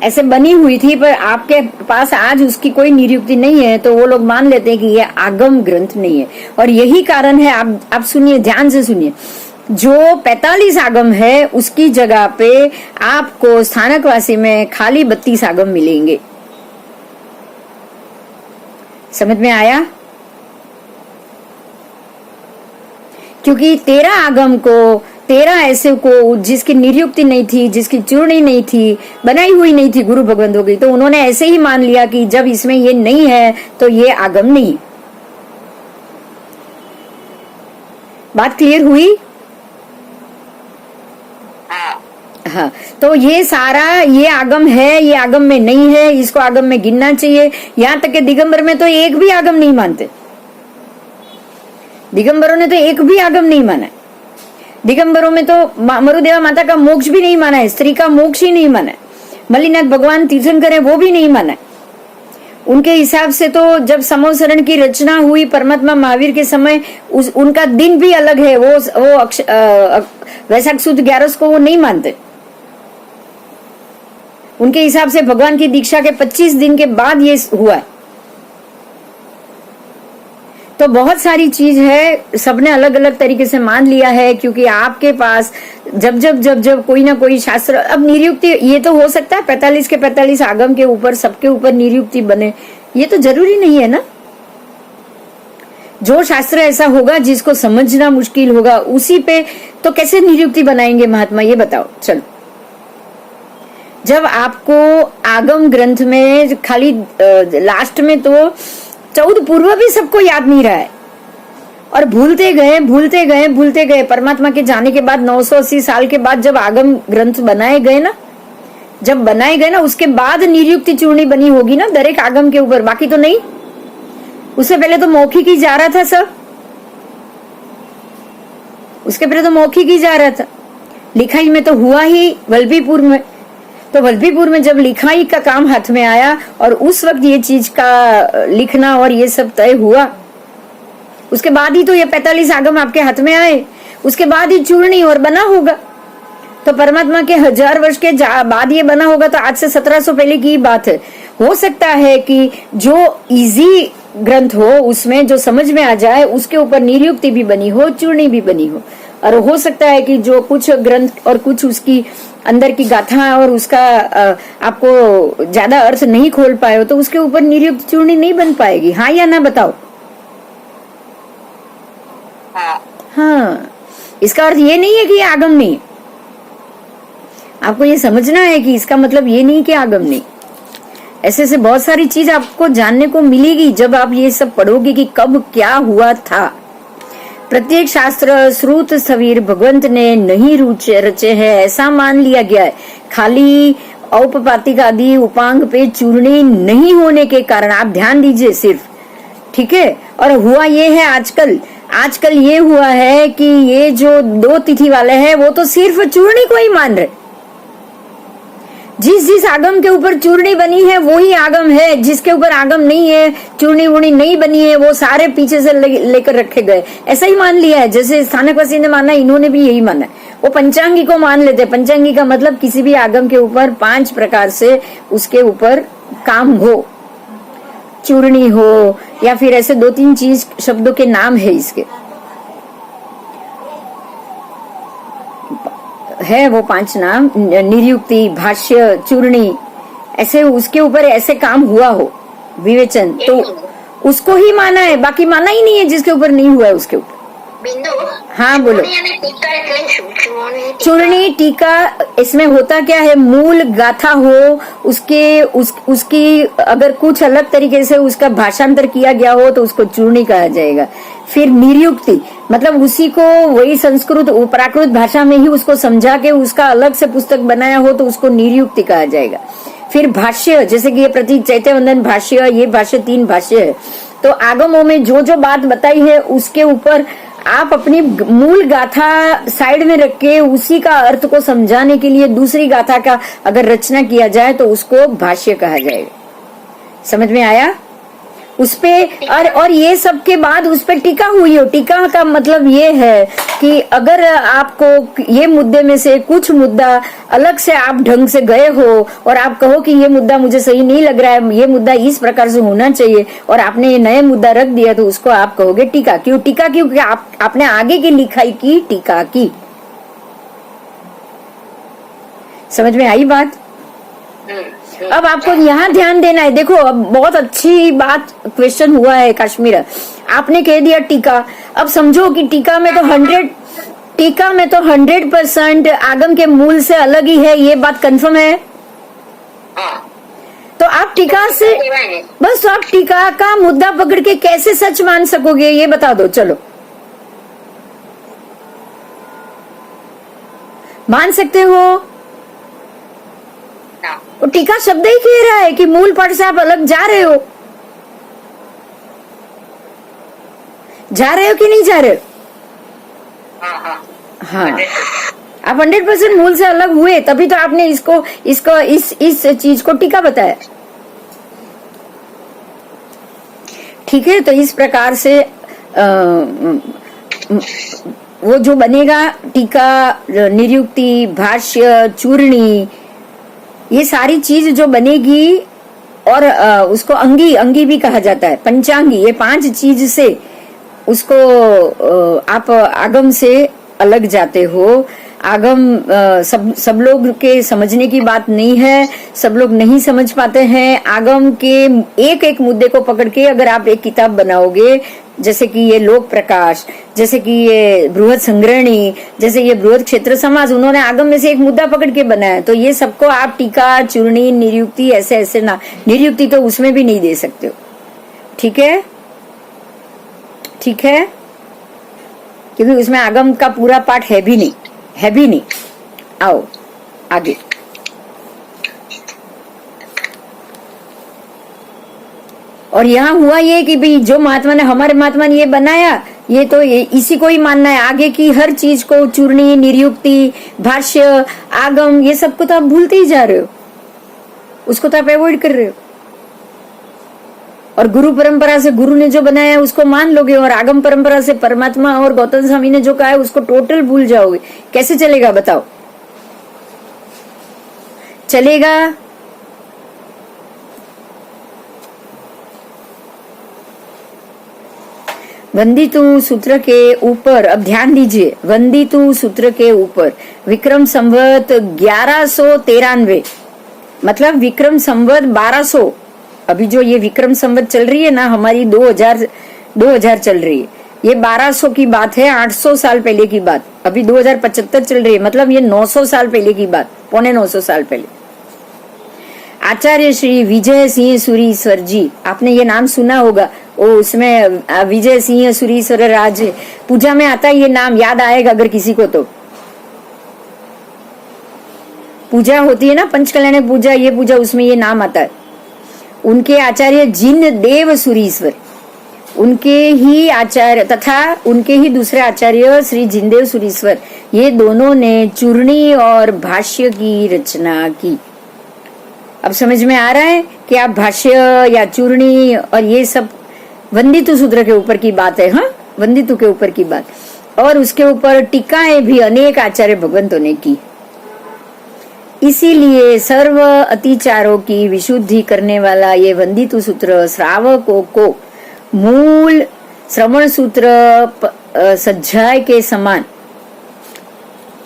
ऐसे बनी हुई थी, पर आपके पास आज उसकी कोई निरुक्ति नहीं है, तो वो लोग मान लेते हैं कि ये आगम ग्रंथ नहीं है. और यही कारण है, आप सुनिए, ध्यान से सुनिए, जो 45 आगम है उसकी जगह पे आपको स्थानकवासी में खाली 32 आगम मिलेंगे. समझ में आया? क्योंकि 13 आगम को, 13 ऐसे को जिसकी निर्युक्ति नहीं थी, जिसकी चूर्णी नहीं थी, बनाई हुई नहीं थी गुरु भगवंतों की, तो उन्होंने ऐसे ही मान लिया कि जब इसमें ये नहीं है तो ये आगम नहीं. बात क्लियर हुई? हाँ, तो ये सारा ये आगम है, ये आगम में नहीं है, इसको आगम में गिनना चाहिए। यहाँ तक कि दिगंबर में तो एक भी आगम नहीं मानते, दिगंबरों ने तो एक भी आगम नहीं माना है। दिगंबरों में तो मरुदेवा माता का मोक्ष भी नहीं माना है, स्त्री का मोक्ष ही नहीं माना है, मल्लिनाथ भगवान तीर्थंकर है वो भी नहीं माना है। उनके हिसाब से तो जब समवसरण की रचना हुई परमात्मा महावीर के समय, उनका दिन भी अलग है, वो वैशाख सुद 11 को वो नहीं मानते। उनके हिसाब से भगवान की दीक्षा के 25 दिन के बाद ये हुआ है। तो बहुत सारी चीज है, सबने अलग अलग तरीके से मान लिया है, क्योंकि आपके पास जब जब जब जब कोई ना कोई शास्त्र, अब निरुक्ति ये तो हो सकता है 45 के 45 आगम के ऊपर सबके ऊपर निरुक्ति बने, ये तो जरूरी नहीं है ना। जो शास्त्र ऐसा होगा जिसको समझना मुश्किल होगा उसी पे तो कैसे निरुक्ति बनाएंगे महात्मा, ये बताओ। चलो, जब आपको आगम ग्रंथ में खाली लास्ट में तो 14 पूर्व भी सबको याद नहीं रहा है, और भूलते गए भूलते गए भूलते गए। परमात्मा के जाने के बाद 980 साल के बाद जब आगम ग्रंथ बनाए गए ना, जब बनाए गए ना, उसके बाद निरुक्ति चूर्णी बनी होगी ना दरेक आगम के ऊपर, बाकी तो नहीं। उससे पहले तो मौखिक ही जा रहा था सब, उसके पहले तो मौखिक ही जा रहा था। लिखाई में तो हुआ ही वल्लभीपुर में, तो वल्लभीपुर में जब लिखाई का काम हाथ में आया और उस वक्त ये चीज का लिखना और ये सब तय हुआ, उसके बाद ही तो ये 45 आगम आपके हाथ में आए, उसके बाद ही चूर्णी और बना होगा। तो परमात्मा के 1000 वर्ष के बाद ये बना होगा, तो आज से 1700 पहले की बात है। हो सकता है कि जो इजी ग्रंथ हो, उसमें जो समझ में आ जाए, उसके ऊपर निरुक्ति भी बनी हो, चूर्णी भी बनी हो। और हो सकता है कि जो कुछ ग्रंथ और कुछ उसकी अंदर की गाथा और उसका आपको ज्यादा अर्थ नहीं खोल पाए हो, तो उसके ऊपर निरुक्त चूर्णी नहीं बन पाएगी। हाँ या ना बताओ? हाँ, इसका अर्थ ये नहीं है कि ये आगम नहीं, आपको ये समझना है कि इसका मतलब ये नहीं कि आगम नहीं। ऐसे ऐसे बहुत सारी चीज आपको जानने को मिलेगी जब आप ये सब पढ़ोगे कि कब क्या हुआ था। प्रत्येक शास्त्र श्रुत स्थविर भगवंत ने नहीं रचे हैं, ऐसा मान लिया गया है। खाली औपपातिक आदि उपांग पे चूर्णी नहीं होने के कारण, आप ध्यान दीजिए सिर्फ, ठीक है। और हुआ ये है आजकल ये हुआ है कि ये जो 2 तिथि वाले हैं वो तो सिर्फ चूर्णी को ही मान रहे। जिस आगम के ऊपर चूर्णी बनी है वो ही आगम है, जिसके ऊपर आगम नहीं है, चूर्णी वूर्णी नहीं बनी है, वो सारे पीछे से लेकर रखे गए। ऐसा ही मान लिया है, जैसे स्थानकवासी ने माना, इन्होंने भी यही माना है। वो पंचांगी को मान लेते। पंचांगी का मतलब किसी भी आगम के ऊपर 5 प्रकार से उसके ऊपर काम हो, चूर्णी हो, या फिर ऐसे 2-3 चीज शब्दों के नाम है इसके, है वो 5 नाम, निरुक्ति, भाष्य, चूर्णी, ऐसे उसके ऊपर ऐसे काम हुआ हो विवेचन, तो उसको ही माना है, बाकी माना ही नहीं है जिसके ऊपर नहीं हुआ है उसके ऊपर। बिंदु, हाँ बोलो। चूर्णी टीका, इसमें होता क्या है, मूल गाथा हो उसकी अगर कुछ अलग तरीके से उसका भाषांतर किया गया हो तो उसको चूर्णी कहा जाएगा। फिर निरुक्ति मतलब उसी को वही संस्कृत प्राकृत भाषा में ही उसको समझा के उसका अलग से पुस्तक बनाया हो तो उसको निरुक्ति कहा जाएगा। फिर भाष्य, जैसे कि ये प्रति चैत्यवंदन भाष्य, ये भाष्य 3 भाष्य है। तो आगमों में जो जो बात बताई है उसके ऊपर आप अपनी मूल गाथा साइड में रख के उसी का अर्थ को समझाने के लिए दूसरी गाथा का अगर रचना किया जाए तो उसको भाष्य कहा जाएगा। समझ में आया? उसपे और ये सब के बाद उस पर टीका हुई हो। टीका का मतलब ये है कि अगर आपको ये मुद्दे में से कुछ मुद्दा अलग से आप ढंग से गए हो और आप कहो कि ये मुद्दा मुझे सही नहीं लग रहा है, ये मुद्दा इस प्रकार से होना चाहिए, और आपने ये नया मुद्दा रख दिया, तो उसको आप कहोगे टीका। क्यों टीका? क्योंकि आपने आगे की लिखाई की टीका की। समझ में आई बात? अब आपको यहाँ ध्यान देना है। देखो, अब बहुत अच्छी बात क्वेश्चन हुआ है कश्मीर, आपने कह दिया टीका। अब समझो कि टीका में तो 100% आगम के मूल से अलग ही है, ये बात कंफर्म है। तो आप टीका से बस आप टीका का मुद्दा पकड़ के कैसे सच मान सकोगे, ये बता दो। चलो, मान सकते हो वो टीका शब्द ही कह रहा है कि मूल पाठ से आप अलग जा रहे हो। जा रहे हो कि नहीं जा रहे हो? हाँ, आप 100% मूल से अलग हुए, तभी तो आपने इसको इस चीज को टीका बताया। ठीक है, तो इस प्रकार से वो जो बनेगा टीका, निरुक्ति, भाष्य, चूर्णी, ये सारी चीज जो बनेगी, और उसको अंगी भी कहा जाता है, पंचांगी, ये 5 चीज से उसको आप आगम से अलग जाते हो। आगम सब लोग के समझने की बात नहीं है, सब लोग नहीं समझ पाते हैं। आगम के एक एक मुद्दे को पकड़ के अगर आप एक किताब बनाओगे, जैसे कि ये लोक प्रकाश, जैसे कि ये बृहद संग्रहणी, जैसे ये बृहद क्षेत्र समाज, उन्होंने आगम में से एक मुद्दा पकड़ के बनाया, तो ये सबको आप टीका, चूर्णी, निरुक्ति ऐसे ना, निरुक्ति तो उसमें भी नहीं दे सकते हो। ठीक है, ठीक है, क्योंकि उसमें आगम का पूरा पाठ है भी नहीं। आओ आगे। और यहाँ हुआ ये कि भाई जो महात्मा ने, हमारे महात्मा ने ये बनाया, ये तो इसी को ही मानना है। आगे की हर चीज को, चूर्णी, निरुक्ति, भाष्य, आगम, ये सबको तो आप भूलते ही जा रहे हो, उसको तो आप अवॉइड कर रहे हो। और गुरु परंपरा से गुरु ने जो बनाया उसको मान लोगे, और आगम परंपरा से परमात्मा और गौतम स्वामी ने जो कहा है उसको टोटल भूल जाओगे। कैसे चलेगा बताओ? चलेगा? वंदितु सूत्र के ऊपर, अब ध्यान दीजिए, वंदितु सूत्र के ऊपर विक्रम संवत 1193, मतलब विक्रम संवत 1200, अभी जो ये विक्रम संवत चल रही है ना हमारी, 2000 चल रही है, ये 1200 की बात है, 800 साल पहले की बात। अभी 2075 चल रही है, मतलब ये 900 साल पहले की बात, 950 साल पहले। आचार्य श्री विजय सिंह सुरीश्वर जी, आपने ये नाम सुना होगा, वो उसमें विजय सिंह सुरीश्वर राज पूजा में आता है, ये नाम याद आएगा अगर किसी को। तो पूजा होती है ना, पंचकल्याण पूजा, ये पूजा, उसमें ये नाम आता है। उनके आचार्य जिन देव सुरीश्वर, उनके ही आचार्य तथा उनके ही दूसरे आचार्य श्री जिनदेव सुरीश्वर, ये दोनों ने चूर्णी और भाष्य की रचना की। अब समझ में आ रहा है कि आप भाष्य या चूर्णी और ये सब वंदितु सूत्र के ऊपर की बात है। हाँ, वंदितु के ऊपर की बात, और उसके ऊपर टीकाएं भी अनेक आचार्य भगवंतों ने की। इसीलिए सर्व अतिचारों की विशुद्धि करने वाला ये वंदितु सूत्र श्रावकों को मूल श्रवण सूत्र सज्जाय के समान,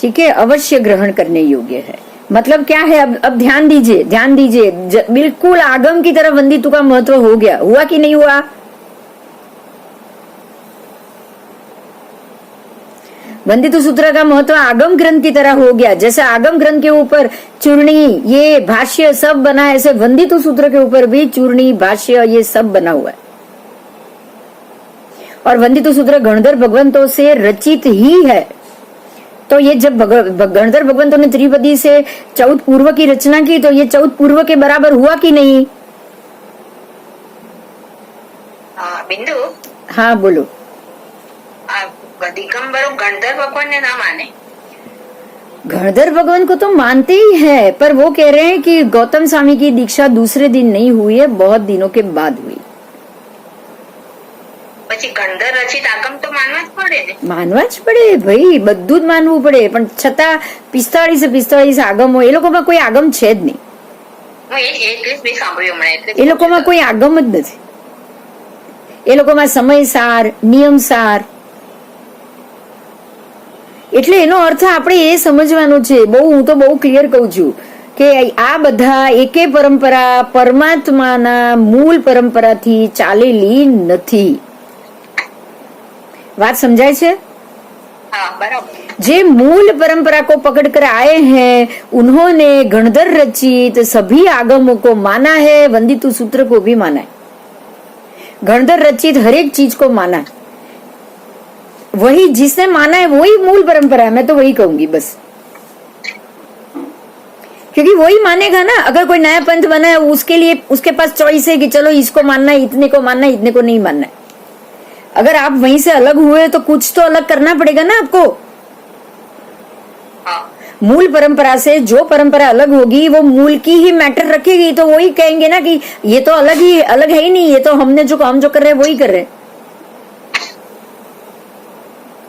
ठीक है, अवश्य ग्रहण करने योग्य है। मतलब क्या है? अब ध्यान दीजिए, बिल्कुल आगम की तरह वंदितु का महत्व हो गया, हुआ कि नहीं हुआ? वंदितु सूत्र का महत्व आगम ग्रंथ की तरह हो गया। जैसे आगम ग्रंथ के ऊपर चूर्णी, ये भाष्य सब बना है, ऐसे वंदितु सूत्र के ऊपर भी चूर्णी, भाष्य, ये सब बना हुआ है। और वंदितु सूत्र गणधर भगवंतों से रचित ही है। तो ये जब गणधर भगवंतों ने त्रिपदी से 14 पूर्व की रचना की, तो ये 14 पूर्व के बराबर हुआ कि नहीं? बिंदु, हाँ बोलो। दिगंबरों गणधर भगवान ने ना माने? गणधर भगवान को तो मानते ही है, पर वो कह रहे हैं कि गौतम स्वामी की दीक्षा दूसरे दिन नहीं हुई है, बहुत दिनों के बाद हुई। પછી ગણધર રચિત આગમ તો માનવા જ પડે ને? માનવા જ પડે ભાઈ, બધું જ માનવું પડે, પણ છતાં 45 આગમો, એ લોકોમાં કોઈ આગમ છે જ નહીં। એ લોકોમાં કોઈ આગમ જ નથી। એ લોકોમાં સમયસાર, નિયમસાર, એટલે એનો અર્થ આપણે એ સમજવાનો છે। હું તો બહુ ક્લિયર કહું છું કે આ બધા એકે પરંપરા પરમાત્માના મૂળ પરંપરાથી ચાલેલી નથી। बात समझाए छे? हाँ, बराबर। जे मूल परंपरा को पकड़कर आए हैं, उन्होंने गणधर रचित सभी आगमों को माना है, वंदितु सूत्र को भी माना है, गणधर रचित हर एक चीज को माना है। वही जिसने माना है वही मूल परंपरा है, मैं तो वही कहूंगी बस। क्योंकि वही मानेगा ना। अगर कोई नया पंथ बना है उसके लिए उसके पास चॉइस है कि चलो इसको मानना है, इतने को मानना है, इतने को नहीं मानना है। अगर आप वहीं से अलग हुए तो कुछ तो अलग करना पड़ेगा ना आपको। मूल परंपरा से जो परंपरा अलग होगी वो मूल की ही मैटर रखेगी, तो वही कहेंगे ना कि ये तो अलग है ही नहीं, ये तो हम जो कर रहे हैं वही कर रहे हैं।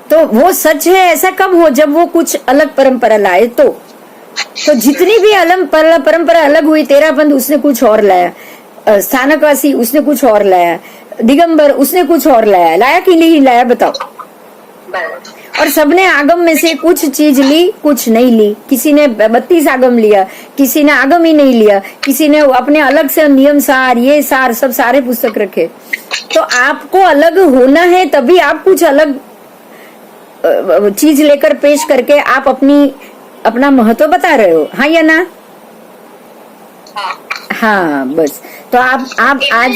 तो वो सच है ऐसा कब हो, जब वो कुछ अलग परंपरा लाए। तो जितनी भी अलग परंपरा अलग हुई, तेरापंथ उसने कुछ और लाया, स्थानकवासी उसने कुछ और लाया, दिगंबर उसने कुछ और लाया कि नहीं लाया बताओ। और सबने आगम में से कुछ चीज ली, कुछ नहीं ली। किसी ने 32 आगम लिया, किसी ने आगम ही नहीं लिया, किसी ने अपने अलग से नियम सार, ये सार, सब सारे पुस्तक रखे। तो आपको अलग होना है तभी आप कुछ अलग चीज लेकर पेश करके आप अपना महत्व बता रहे हो, हाँ या ना? हाँ बस। तो आप आज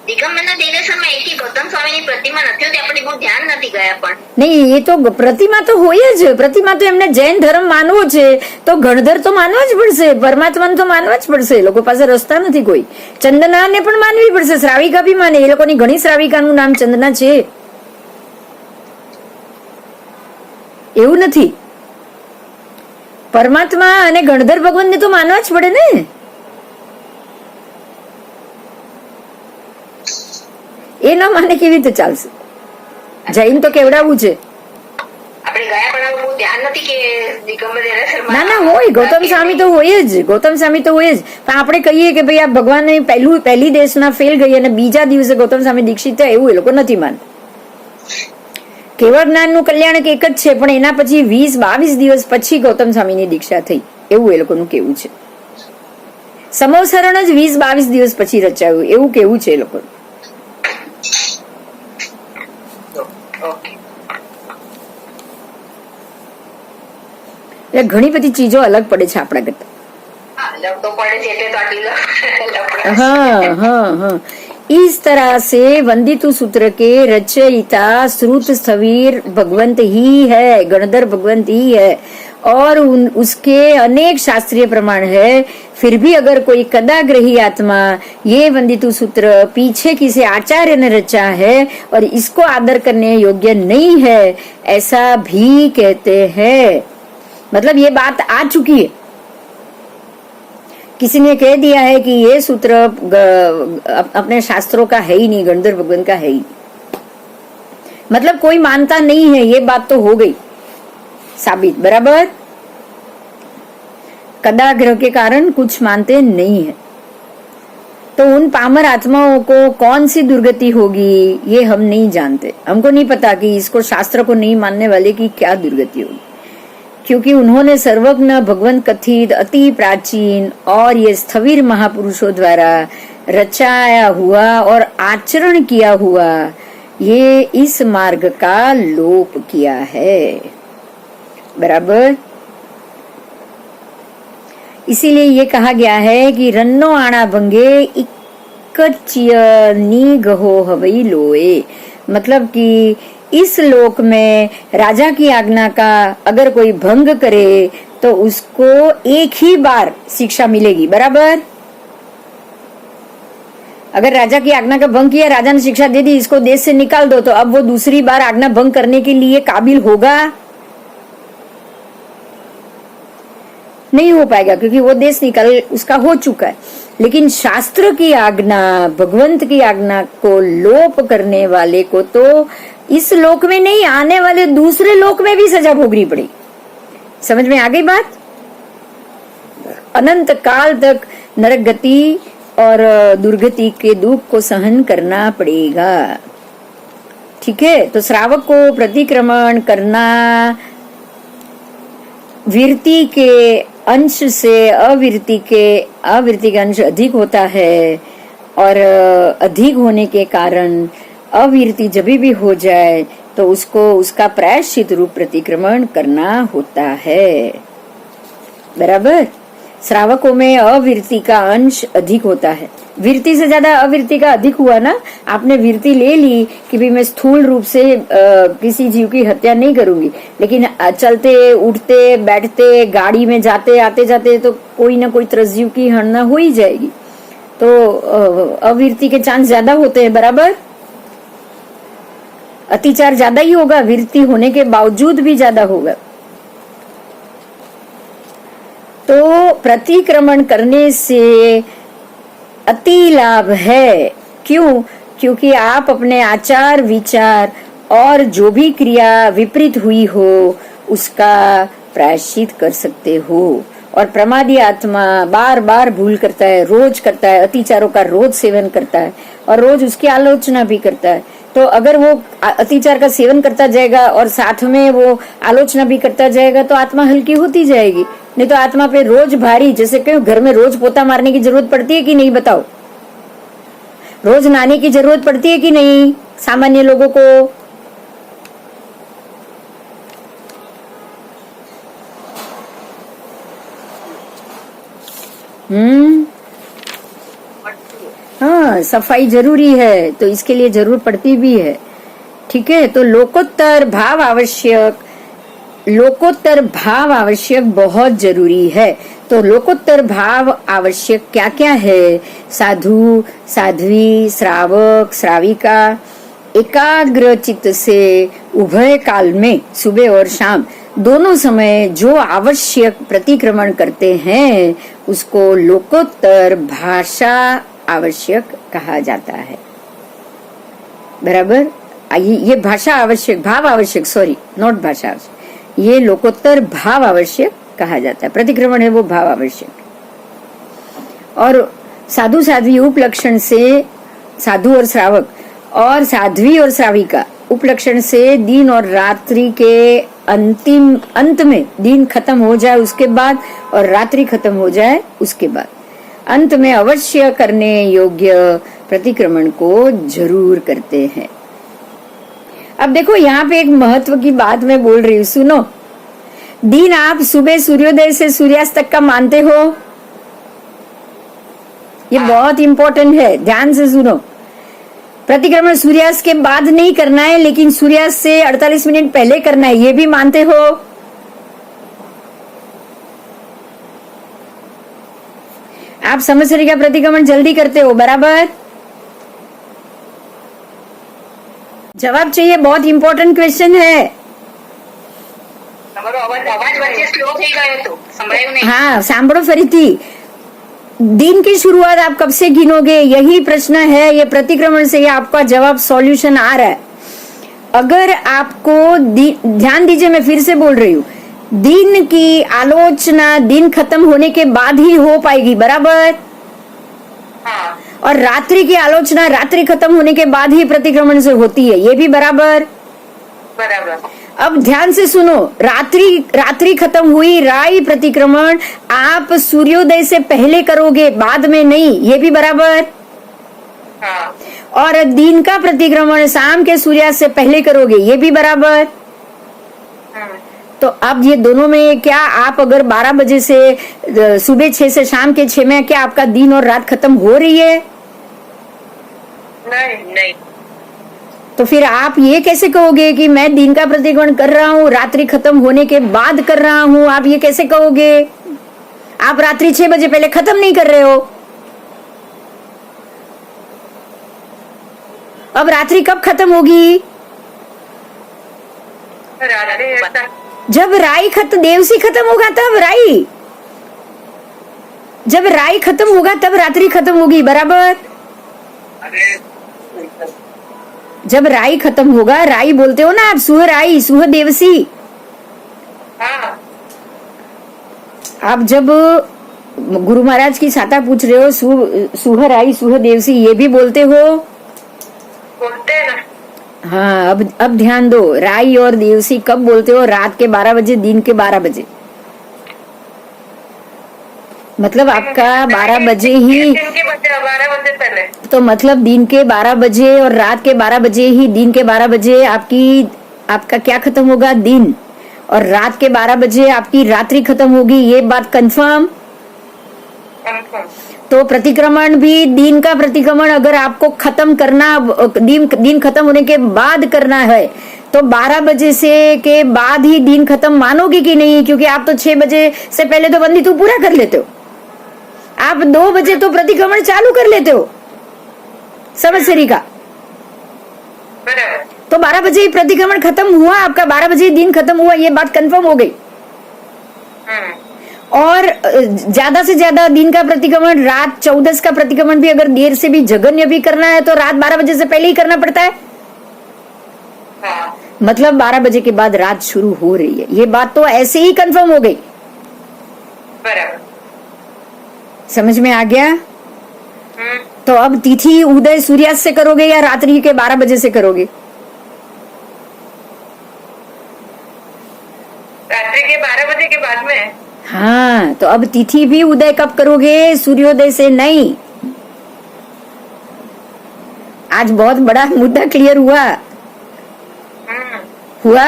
દિગંબરના દેરેસરમાં એકી ગૌતમ સ્વામીની પ્રતિમા નથી હોતી, આપણે બહુ ધ્યાન નથી ગયા પણ. નહીં, એ તો પ્રતિમા તો હોય જ. પ્રતિમા તો એમને જૈન ધર્મ માનવો છે તો ગણધર તો માનવા જ પડશે, પરમાત્માને તો માનવા જ પડશે. એ લોકો પાસે રસ્તા નથી કોઈ. ચંદનાને પણ માનવી પડશે, શ્રાવિકા બી માને. એ લોકોની ઘણી શ્રાવિકાનું નામ ચંદના છે, એવું નથી. પરમાત્મા અને ગણધર ભગવાનને તો માનવા જ પડે ને. એ ન માને કેવી રીતે ચાલશે? જૈન તો કેવડાવું છે. ના ના હોય, ગૌતમ સ્વામી તો હોય જ, ગૌતમ સ્વામી તો હોય જ. પણ આપણે કહીએ કે ભાઈ આ ભગવાન પહેલી દેશના ફેલ ગઈ અને બીજા દિવસે ગૌતમ સ્વામી દીક્ષિત થયા, એવું એ લોકો નથી માનતા. કેવળ જ્ઞાનનું કલ્યાણક એક જ છે, પણ એના પછી 20-22 દિવસ પછી ગૌતમ સ્વામીની દીક્ષા થઈ, એવું એ લોકોનું કેવું છે. સમોસરણ જ 20-22 દિવસ પછી રચાયું, એવું કેવું છે એ લોકોનું. ઘણી બધી ચીજો અલગ પડે છે આપણા કરતા. हाँ हाँ हाँ इस तरह से वंदितु सूत्र के रचयिता श्रुत स्थवीर भगवंत ही है, गणधर भगवंत ही है, और उसके अनेक शास्त्रीय प्रमाण है. फिर भी अगर कोई कदाग्रही आत्मा ये वंदितु सूत्र पीछे किसी आचार्य ने रचा है और इसको आदर करने योग्य नहीं है, ऐसा भी कहते हैं. मतलब ये बात आ चुकी है. किसी ने कह दिया है कि ये सूत्र अपने शास्त्रों का है ही नहीं, गणधर भगवान का है ही, मतलब कोई मानता नहीं है. ये बात तो हो गई साबित, बराबर. कदाग्रह के कारण कुछ मानते नहीं है. तो उन पामर आत्माओं को कौन सी दुर्गति होगी ये हम नहीं जानते. हमको नहीं पता कि इसको शास्त्र को नहीं मानने वाले की क्या दुर्गति होगी, क्योंकि उन्होंने सर्वज्ञ भगवंत कथित अति प्राचीन और ये स्थवीर महापुरुषों द्वारा रचाया हुआ और आचरण किया हुआ ये इस मार्ग का लोप किया है, बराबर. इसीलिए ये कहा गया है कि रन्नो आना भंगे इक्कचियनी गहो हवई लोए. मतलब कि इस लोक में राजा की आज्ञा का अगर कोई भंग करे तो उसको एक ही बार शिक्षा मिलेगी, बराबर. अगर राजा की आज्ञा का भंग किया, राजा ने शिक्षा दे दी इसको देश से निकाल दो, तो अब वो दूसरी बार आज्ञा भंग करने के लिए काबिल होगा? नहीं हो पाएगा, क्योंकि वो देश निकाल उसका हो चुका है. लेकिन शास्त्र की आज्ञा, भगवंत की आज्ञा को लोप करने वाले को तो इस लोक में नहीं, आने वाले दूसरे लोक में भी सजा भोगनी पड़ेगी. समझ में आ गई बात? अनंत काल तक नरक गति और दुर्गति के दुख को सहन करना पड़ेगा. ठीक है. तो श्रावक को प्रतिक्रमण करना वीरति के अंश से अवीरति का अंश अधिक होता है, और अधिक होने के कारण अवीरति जब भी हो जाए तो उसको उसका प्रायश्चित रूप प्रतिक्रमण करना होता है, बराबर. श्रावकों में अविरति का अंश अधिक होता है। विरति से ज्यादा अविरति का अधिक हुआ ना। आपने विरति ले ली कि भी मैं स्थूल रूप से किसी जीव की हत्या नहीं करूंगी, लेकिन चलते उठते बैठते गाड़ी में जाते आते जाते तो कोई ना कोई त्रसजीव की हत्या हो ही जाएगी, तो अविरति के चांस ज्यादा होते हैं। बराबर, अतिचार ज्यादा ही होगा, विरति होने के बावजूद भी ज्यादा होगा। तो प्रतिक्रमण करने से अति लाभ है। क्यों? क्योंकि आप अपने आचार विचार और जो भी क्रिया विपरीत हुई हो उसका प्रायश्चित कर सकते हो। और प्रमादी आत्मा बार बार भूल करता है, रोज करता है, अतिचारों का रोज सेवन करता है और रोज उसकी आलोचना भी करता है। तो अगर वो अतिचार का सेवन करता जाएगा और साथ में वो आलोचना भी करता जाएगा तो आत्मा हल्की होती जाएगी। नहीं तो आत्मा पे रोज भारी, जैसे कि घर में रोज पोता मारने की जरूरत पड़ती है कि नहीं, बताओ? रोज नहाने की जरूरत पड़ती है कि नहीं सामान्य लोगों को? हाँ, सफाई जरूरी है, तो इसके लिए जरूर पड़ती भी है। ठीक है, तो लोकोत्तर भाव आवश्यक, लोकोत्तर भाव आवश्यक बहुत जरूरी है। तो लोकोत्तर भाव आवश्यक क्या क्या है? साधु, साध्वी, श्रावक, श्राविका एकाग्र चित्त से उभय काल में सुबह और शाम दोनों समय जो आवश्यक प्रतिक्रमण करते हैं उसको लोकोत्तर भाषा आवश्यक कहा जाता है। बराबर, ये भाषा आवश्यक, भाव आवश्यक, सॉरी नॉट भाषा आवश्यक, ये लोकोत्तर भाव आवश्यक कहा जाता है। प्रतिक्रमण है वो भाव आवश्यक। और साधु साध्वी उपलक्षण से साधु और श्रावक और साध्वी और श्राविका उपलक्षण से दिन और रात्रि के अंत में, दिन खत्म हो जाए उसके बाद और रात्रि खत्म हो जाए उसके बाद अंत में अवश्य करने योग्य प्रतिक्रमण को जरूर करते हैं। अब देखो यहाँ पे एक महत्व की बात मैं बोल रही हूँ, सुनो। दिन आप सुबह सूर्योदय से सूर्यास्त तक का मानते हो? ये बहुत इंपॉर्टेंट है, ध्यान से सुनो। प्रतिक्रमण सूर्यास्त के बाद नहीं करना है, लेकिन सूर्यास्त से 48 मिनट पहले करना है, ये भी मानते हो? आप समझ रहे क्या? प्रतिक्रमण जल्दी करते हो, बराबर? जवाब चाहिए, बहुत इंपॉर्टेंट क्वेश्चन है। हाँ, सांभड़ो फरीथी। दिन की शुरुआत आप कब से गिनोगे, यही प्रश्न है। ये प्रतिक्रमण से ही आपका जवाब सॉल्यूशन आ रहा है। अगर आपको ध्यान दीजिए, मैं फिर से बोल रही हूँ, दिन की आलोचना दिन खत्म होने के बाद ही हो पाएगी, बराबर? हाँ। और रात्रि की आलोचना रात्रि खत्म होने के बाद ही प्रतिक्रमण से होती है, ये भी बराबर? बराबर। अब ध्यान से सुनो, रात्रि खत्म हुई, राई प्रतिक्रमण आप सूर्योदय से पहले करोगे, बाद में नहीं, ये भी बराबर? हाँ। और दिन का प्रतिक्रमण शाम के सूर्यास्त से पहले करोगे, ये भी बराबर? हाँ। तो अब ये दोनों में क्या, आप अगर 12 बजे से सुबह 6 से शाम के 6 में क्या आपका दिन और रात खत्म हो रही है? नहीं। तो फिर आप ये कैसे कहोगे कि मैं दिन का प्रतिक्रमण कर रहा हूँ, रात्रि खत्म होने के बाद कर रहा हूँ? आप ये कैसे कहोगे? आप रात्रि 6 बजे पहले खत्म नहीं कर रहे हो। अब रात्रि कब खत्म होगी? जब राई खत्म, देवसी खत्म होगा तब राई, जब राई खत्म होगा तब रात्रि खत्म होगी, बराबर? जब राई खत्म होगा, राई बोलते हो ना आप, सुह राई, सुह देवसी। हाँ। आप जब गुरु महाराज की साता पूछ रहे हो, सुह राई सुह देवसी, ये भी बोलते हो? बोलते हैं ना। हाँ, अब ध्यान दो, राई और देवसी कब बोलते हो? रात के 12 बजे, दिन के 12 बजे। मतलब आपका 12 बजे ही, 12 बजे पहले, तो मतलब दिन के 12 बजे और रात के 12 बजे ही, दिन के 12 बजे आपका क्या खत्म होगा? दिन। और रात के 12 बजे आपकी रात्रि खत्म होगी, ये बात कंफर्म? कंफर्म। तो प्रतिक्रमण भी दिन का प्रतिक्रमण अगर आपको खत्म करना, दिन खत्म होने के बाद करना है तो 12 बजे से के बाद ही दिन खत्म मानोगे कि नहीं? क्योंकि आप तो 6 बजे से पहले तो बंदी तो पूरा कर लेते हो, आप 2 बजे तो प्रतिक्रमण चालू कर लेते हो संवत्सरी का, बराबर। तो 12 बजे ही प्रतिक्रमण खत्म हुआ आपका, 12 बजे ही दिन खत्म हुआ, ये बात कंफर्म हो गई। और ज्यादा से ज्यादा दिन का प्रतिक्रमण, रात 14 का प्रतिक्रमण भी अगर देर से भी जघन्य भी करना है तो रात 12 बजे से पहले ही करना पड़ता है। हाँ। मतलब 12 बजे के बाद रात शुरू हो रही है, ये बात तो ऐसे ही कंफर्म हो गई। बराबर। समझ में आ गया? तो अब तिथि उदय सूर्यास्त से करोगे या रात्रि के 12 बजे से करोगे? रात्रि के 12 बजे के बाद में। हाँ, तो अब तिथि भी उदय कब करोगे? सूर्योदय से नहीं। आज बहुत बड़ा मुद्दा क्लियर हुआ। हुआ?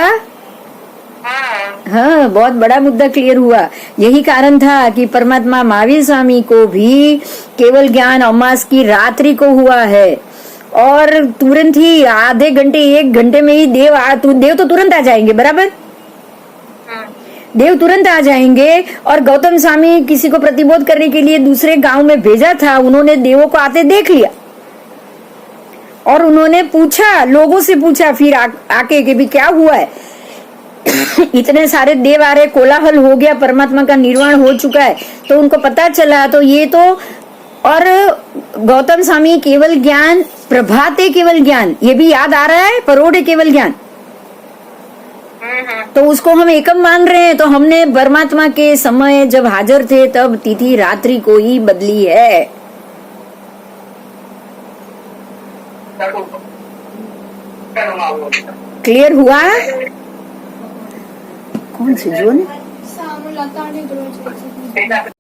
हाँ, बहुत बड़ा मुद्दा क्लियर हुआ। यही कारण था कि परमात्मा महावीर स्वामी को भी केवल ज्ञान अमास की रात्रि को हुआ है, और तुरंत ही आधे घंटे 1 घंटे में ही देव तो तुरंत आ जाएंगे, बराबर? देव तुरंत आ जाएंगे। और गौतम स्वामी किसी को प्रतिबोध करने के लिए दूसरे गांव में भेजा था, उन्होंने देवों को आते देख लिया और उन्होंने पूछा, लोगों से पूछा फिर आके कि भी क्या हुआ है। इतने सारे देव आ रहे, कोलाहल हो गया, परमात्मा का निर्वाण हो चुका है, तो उनको पता चला। तो ये तो, और गौतम स्वामी केवल ज्ञान, प्रभाते केवल ज्ञान, ये भी याद आ रहा है, परोढ़े केवल ज्ञान, तो उसको हम एकम मान रहे हैं। तो हमने परमात्मा के समय जब हाजिर थे तब तिथि रात्रि को ही बदली है। क्लियर हुआ? कौन से जोन?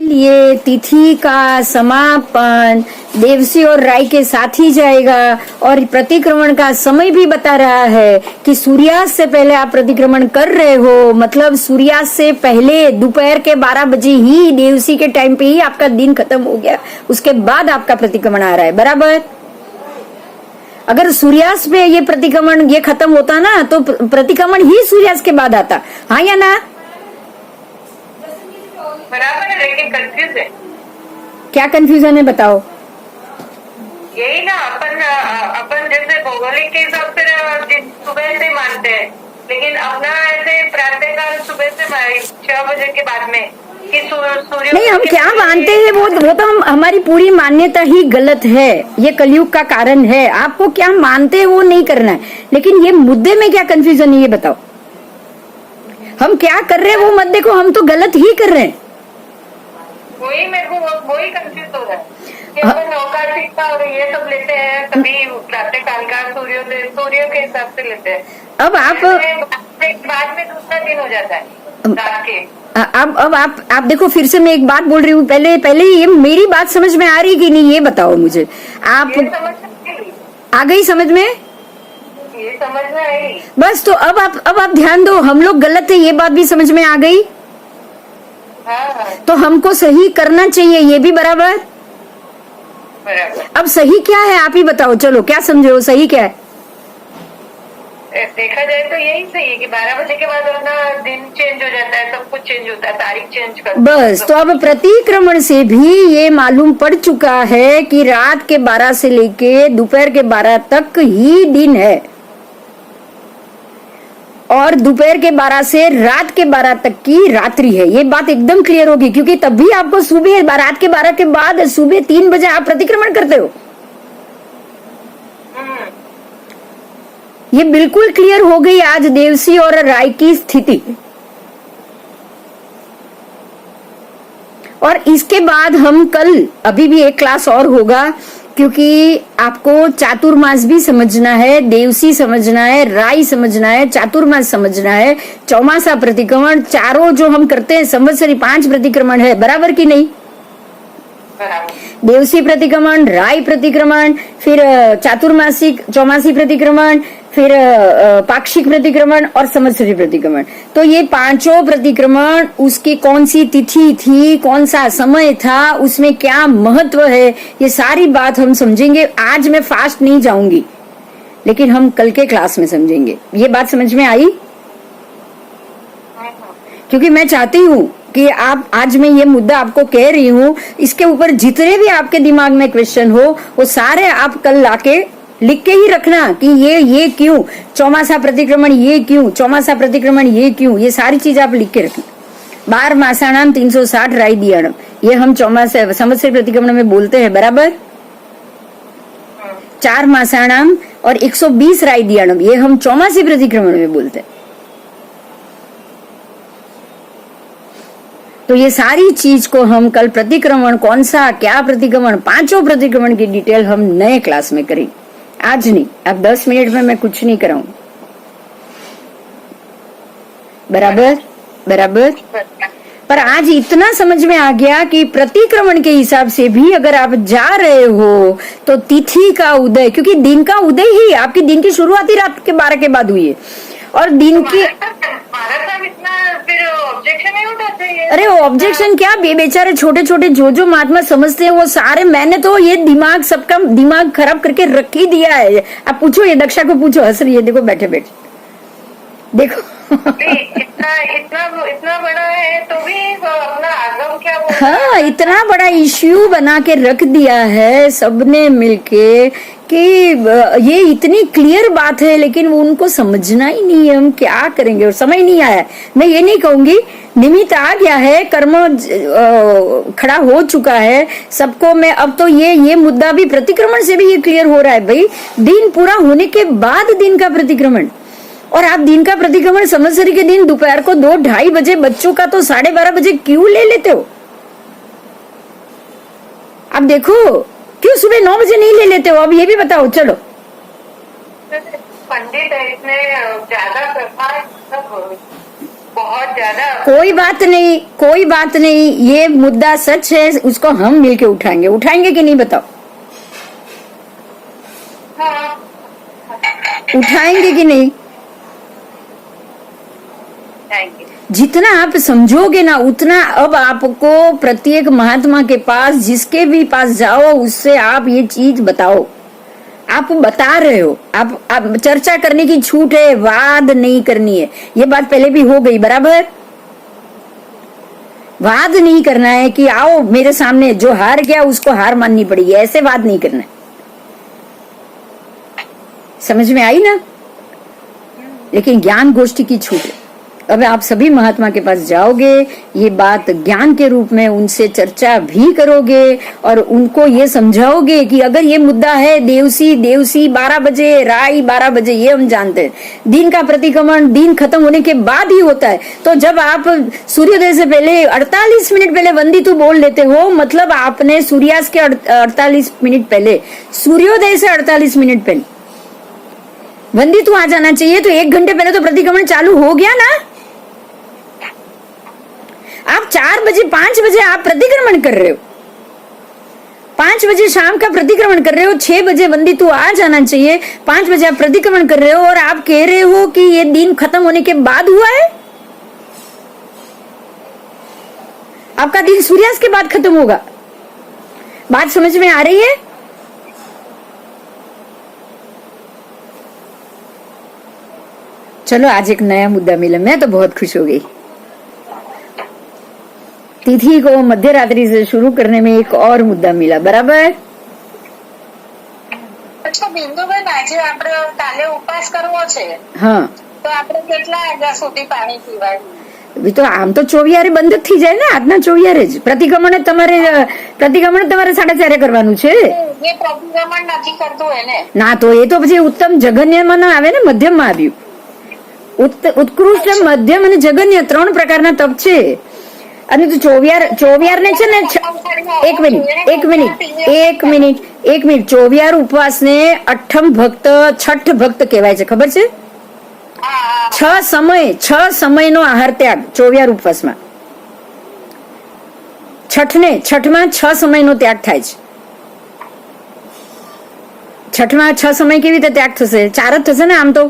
ये तिथि का समापन देवसी और राय के साथ ही जाएगा, और प्रतिक्रमण का समय भी बता रहा है कि सूर्यास्त से पहले आप प्रतिक्रमण कर रहे हो, मतलब सूर्यास्त से पहले दोपहर के 12 बजे ही, देवसी के टाइम पे ही आपका दिन खत्म हो गया, उसके बाद आपका प्रतिक्रमण आ रहा है, बराबर? अगर सूर्यास्त पे ये प्रतिक्रमण ये खत्म होता ना तो प्रतिक्रमण ही सूर्यास्त के बाद आता, हाँ या ना? बराबर है, लेकिन कंफ्यूज है। क्या कंफ्यूजन है बताओ? यही ना, अपन जैसे भौगोलिक के हिसाब से सुबह से मानते हैं, लेकिन अपना ऐसे प्रातःकाल सुबह से 6 बजे के बाद में कि सूर्य नहीं, हम क्या मानते हैं वो तो हमारी पूरी मान्यता ही गलत है, ये कलयुग का कारण है। आपको क्या मानते हैं वो नहीं करना है, लेकिन ये मुद्दे में क्या कंफ्यूजन है ये बताओ। हम क्या कर रहे हैं वो मत देखो, हम तो गलत ही कर रहे हैं। वही मेरे को वही कंफ्यूज हो रहा है कि अपन अवकाशिक का और ये सब लेते हैं, कभी प्रातःकाल का सूर्य के हिसाब से लेते हैं। अब आप बाद में दूसरा दिन हो जाता है रात के। अब आप देखो, फिर से मैं एक बात बोल रही हूँ, पहले ये मेरी बात समझ में आ रही कि नहीं ये बताओ मुझे। आप आ गई समझ में? ये समझ में आई बस। तो अब आप ध्यान दो, हम लोग गलत है ये बात भी समझ में आ गई। हाँ। तो हमको सही करना चाहिए, ये भी बराबर। अब सही क्या है आप ही बताओ, चलो क्या समझे हो, सही क्या है? देखा जाए तो यही सही है कि 12 बजे के बाद अपना दिन चेंज हो जाता है, सब कुछ चेंज होता है, तारीख चेंज कर बस। तो अब प्रतिक्रमण से भी ये मालूम पड़ चुका है कि रात के 12 से लेके दोपहर के 12 तक ही दिन है, और दोपहर के 12 से रात के 12 तक की रात्रि है। ये बात एकदम क्लियर होगी, क्योंकि तब भी आपको सुबह, रात के 12 के बाद सुबह 3 बजे आप प्रतिक्रमण करते हो। ये बिल्कुल क्लियर हो गई आज देवसी और राय की स्थिति। और इसके बाद हम कल, अभी भी एक क्लास और होगा, क्योंकि आपको चातुर्मास भी समझना है, देवसी समझना है, राय समझना है, चातुर्मास समझना है, चौमासा प्रतिक्रमण, चारों जो हम करते हैं संवत्सरी 5 प्रतिक्रमण है, बराबर की नहीं? देवसी प्रतिक्रमण, राय प्रतिक्रमण, फिर चातुर्मासिक चौमासी प्रतिक्रमण, फिर पाक्षिक प्रतिक्रमण और संवत्सरी प्रतिक्रमण। तो ये पांचों प्रतिक्रमण उसकी कौन सी तिथि थी, कौन सा समय था, उसमें क्या महत्व है, ये सारी बात हम समझेंगे। आज मैं फास्ट नहीं जाऊंगी, लेकिन हम कल के क्लास में समझेंगे। ये बात समझ में आई? क्योंकि मैं चाहती हूँ कि आप, आज मैं ये मुद्दा आपको कह रही हूँ, इसके ऊपर जितने भी आपके दिमाग में क्वेश्चन हो वो सारे आप कल लाके लिख के ही रखना कि ये क्यों, चौमासा प्रतिक्रमण ये क्यों, चौमासा प्रतिक्रमण ये क्यों, ये सारी चीज आप लिख के रखना। 12 मासाणाम 360 राइदियाणम, ये हम चौमासा संवत्सरी प्रतिक्रमण में बोलते हैं, बराबर। 4 मासाणाम और 120 राइदियाणम, ये हम चौमासी प्रतिक्रमण में बोलते हैं। तो ये सारी चीज को हम कल प्रतिक्रमण कौन सा, क्या प्रतिक्रमण, पांचों प्रतिक्रमण की डिटेल हम नए क्लास में करेंगे, आज नहीं। अब 10 मिनट में मैं कुछ नहीं कराऊं, बराबर बराबर। पर आज इतना समझ में आ गया कि प्रतिक्रमण के हिसाब से भी अगर आप जा रहे हो तो तिथि का उदय, क्योंकि दिन का उदय ही आपकी दिन की शुरुआत ही रात के 12 के बाद हुई है, और दिन की इतना फिर ऑब्जेक्शन नहीं उठाते हैं। अरे ऑब्जेक्शन क्या, बेचारे छोटे छोटे जो महात्मा समझते हैं वो सारे, मैंने तो ये दिमाग, सबका दिमाग खराब करके रख ही दिया है। आप पूछो, ये दक्षा को पूछो, हंस रही है, देखो बैठे बैठे देखो। इतना बड़ा है तो भी अपना आगम क्या बोलता है? हाँ, इतना बड़ा इश्यू बना के रख दिया है सबने मिलके कि ये इतनी क्लियर बात है, लेकिन वो उनको समझना ही नहीं है। हम क्या करेंगे, और समय नहीं आया। मैं ये नहीं कहूंगी, निमित्त आ गया है, कर्म खड़ा हो चुका है सबको। मैं अब तो ये मुद्दा भी प्रतिक्रमण से भी ये क्लियर हो रहा है भाई, दिन पूरा होने के बाद दिन का प्रतिक्रमण। और आप दिन का प्रतिक्रमण संवत्सरी के दिन दोपहर को 2-2:30 बजे, बच्चों का तो 12:30 बजे क्यों ले लेते हो? अब देखो, क्यों सुबह 9 बजे नहीं ले लेते हो? अब ये भी बताओ, चलो। पंडित है, इसने ज्यादा प्रभाव, बहुत ज्यादा। कोई बात नहीं, कोई बात नहीं, ये मुद्दा सच है, उसको हम मिलके उठाएंगे। उठाएंगे कि नहीं बताओ? हाँ। उठाएंगे कि नहीं? जितना आप समझोगे ना, उतना अब आपको प्रत्येक महात्मा के पास, जिसके भी पास जाओ, उससे आप ये चीज बताओ। आप बता रहे हो, आप चर्चा करने की छूट है, वाद नहीं करनी है। ये बात पहले भी हो गई, बराबर। वाद नहीं करना है कि आओ मेरे सामने, जो हार गया उसको हार माननी पड़ेगी, ऐसे वाद नहीं करना है। समझ में आई ना? लेकिन ज्ञान गोष्ठी की छूट है। अब आप सभी महात्मा के पास जाओगे, ये बात ज्ञान के रूप में उनसे चर्चा भी करोगे और उनको ये समझाओगे कि अगर ये मुद्दा है, देवसी 12 बजे, राई 12 बजे, ये हम जानते हैं। दिन का प्रतिक्रमण दिन खत्म होने के बाद ही होता है। तो जब आप सूर्योदय से पहले 48 मिनट पहले वंदितु बोल लेते हो, मतलब आपने सूर्यास्त के 48 मिनट पहले, सूर्योदय से 48 मिनट पहले वंदितु आ जाना चाहिए। तो 1 घंटे पहले तो प्रतिक्रमण चालू हो गया ना। आप 4 बजे 5 बजे आप प्रतिक्रमण कर रहे हो, 5 बजे शाम का प्रतिक्रमण कर रहे हो, 6 बजे वंदितु आ जाना चाहिए, 5 बजे आप प्रतिक्रमण कर रहे हो और आप कह रहे हो कि ये दिन खत्म होने के बाद हुआ है। आपका दिन सूर्यास्त के बाद खत्म होगा। बात समझ में आ रही है? चलो, आज एक नया मुद्दा मिला, मैं तो बहुत खुश हो गई। तिथि को मध्य रात्रि से शुरू करने में एक और मुद्दा मिला, बराबर। अच्छा બિંદુબેન, આજે આપણે કાલે ઉપવાસ કરવો છે, હા, તો આપણે કેટલા વાગ્યા સુધી પાણી પીવાય? તો આમ તો ચોવિયારે બંધ જ થઈ જાય ને, આજના ચોવિયારે જ प्रतिक्रमण તમારે 4:30 કરવાનું છે। એ प्रतिक्रमण નથી કરતું એને ના, તો એ તો પછી ઉત્તમ જઘન્યમાં ના આવે ને, મધ્યમમાં આવ્યું। ઉત્કૃષ્ટ, મધ્યમ અને જઘન્ય 3 પ્રકારના તપ છે। અને તો ચોવિયાર ને છે ને, એક મિનિટ, ચોવિયાર ઉપવાસ ને અઠમ ભક્ત, છઠ ભક્ત કહેવાય છે, ખબર છે? 6 સમયનો આહાર ત્યાગ ચોવિયાર ઉપવાસમાં। છઠમાં 6 સમયનો ત્યાગ થાય છે। છઠમાં 6 સમય કેવી રીતે ત્યાગ થશે? 4 જ થશે ને આમ તો?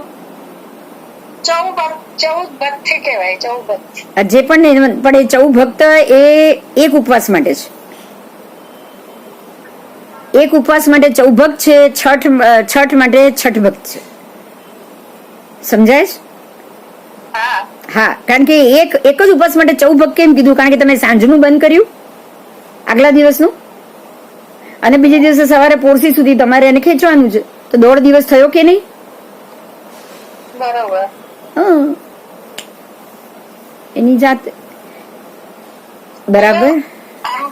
14 ભક્તિ કહેવાય, 14 ભક્તિ. જે પણ નહીં, પણ એ 14 ભક્ત એ એક ઉપવાસ માટે છે. એક ઉપવાસ માટે 14 ભક્ત છે, છઠ માટે 6 ભક્ત છે. સમજાય છે? હા હા, કારણ કે એક જ ઉપવાસ માટે 14 ભક્ત કેમ કીધું? કારણ કે તમે સાંજનું બંધ કર્યું આગલા દિવસનું, અને બીજે દિવસે સવારે પોરસી સુધી તમારે એને ખેંચવાનું છે, તો 1.5 દિવસ થયો કે નહીં? બરોબર. હા, એની જાતે. બરાબર. આમ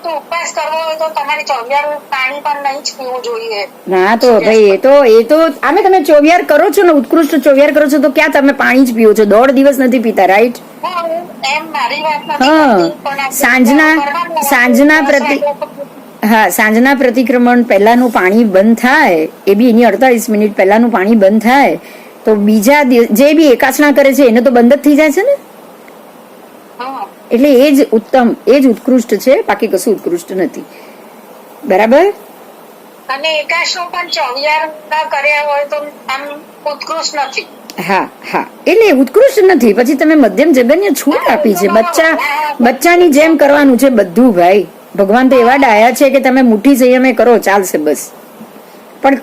તો ઉપવાસ કરવો હોય તો તમારે 24 પાણી પણ નહીં જ પીવું જોઈએ. ના તો ભાઈ એ તો આમે તમે 24 કરો છો ને, ઉત્કૃષ્ટ 24 કરો છો, તો ક્યાં તમે પાણી જ પીવો છો? 1.5 દિવસ નથી પીતા, રાઈટ? એમ મારી વાત નથી હા, કરતી, પણ આપણે સાંજના પ્રતિક્રમણ પહેલાનું પાણી બંધ થાય, એ બી એની 48 મિનિટ પહેલાનું પાણી બંધ થાય, તો બીજા જે બી એકાસણા કરે છે એને તો બંધ જ થઈ જાય છે ને. હા. એટલે એ જ ઉત્તમ, એ જ ઉત્કૃષ્ટ છે, બાકી કશું ઉત્કૃષ્ટ નથી. બરાબર. અને એકાશનું પણ 24 ના કર્યા હોય તો આમ ઉત્કૃષ્ટ નથી. હા હા, એટલે ઉત્કૃષ્ટ નથી. પછી તમે મધ્યમ જગન્ય છૂટ આપી છે, બચ્ચાની જેમ કરવાનું છે બધું. ભાઈ ભગવાન તો એવા ડાયા છે કે તમે મુઠ્ઠી સંયમે કરો, ચાલશે બસ, પણ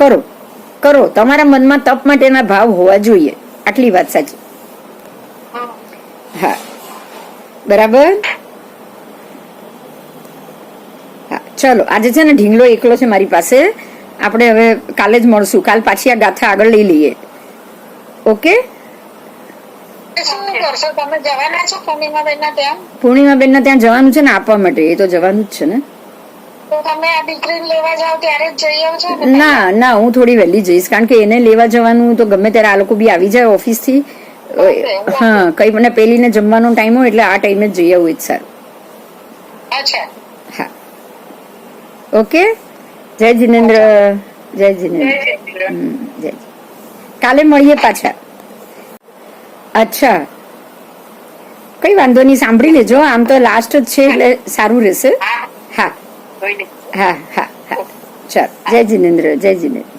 કરો. તમારા મનમાં તપ માટેના ભાવ હોવા જોઈએ, આટલી વાત સાચી. હા, બરાબર. હા, ચલો આજે છે ને ઢીંગલો એકલો છે મારી પાસે, આપણે હવે કાલે જ મળશું. કાલ પાછી આ ગાથા આગળ લઈ લઈએ. ઓકે. શું કરશો તમે? જવાના છો પૂર્ણિમાબેનના ત્યાં? પૂર્ણિમાબેનના ત્યાં જવાનું છે ને આપવા માટે, એ તો જવાનું જ છે ને. તો તમે આ દીકરીને લેવા જાઓ ત્યારે જ જઈ આવજો ને? ના, હું થોડી વહેલી જઈશ, કારણ કે એને લેવા જવાનું તો ગમે ત્યારે આ લોકો બી આવી જાય ઓફિસ થી. હા, કઈ મને પેલીને જમવાનો ટાઈમ હોય એટલે આ ટાઈમે જ જઈ આવું, એ જ સારું. અચ્છા. હા, ઓકે. જય જીનેન્દ્ર. જય જીનેન્દ્ર. જય. કાલે મળીએ પાછા. અચ્છા, કઈ વાંધો નહીં, સાંભળી લેજો. આમ તો લાસ્ટ જ છે એટલે સારું રહેશે. હા હા હા હા, ચાલ. જય જીનેન્દ્ર. જય જીનેન્દ્ર.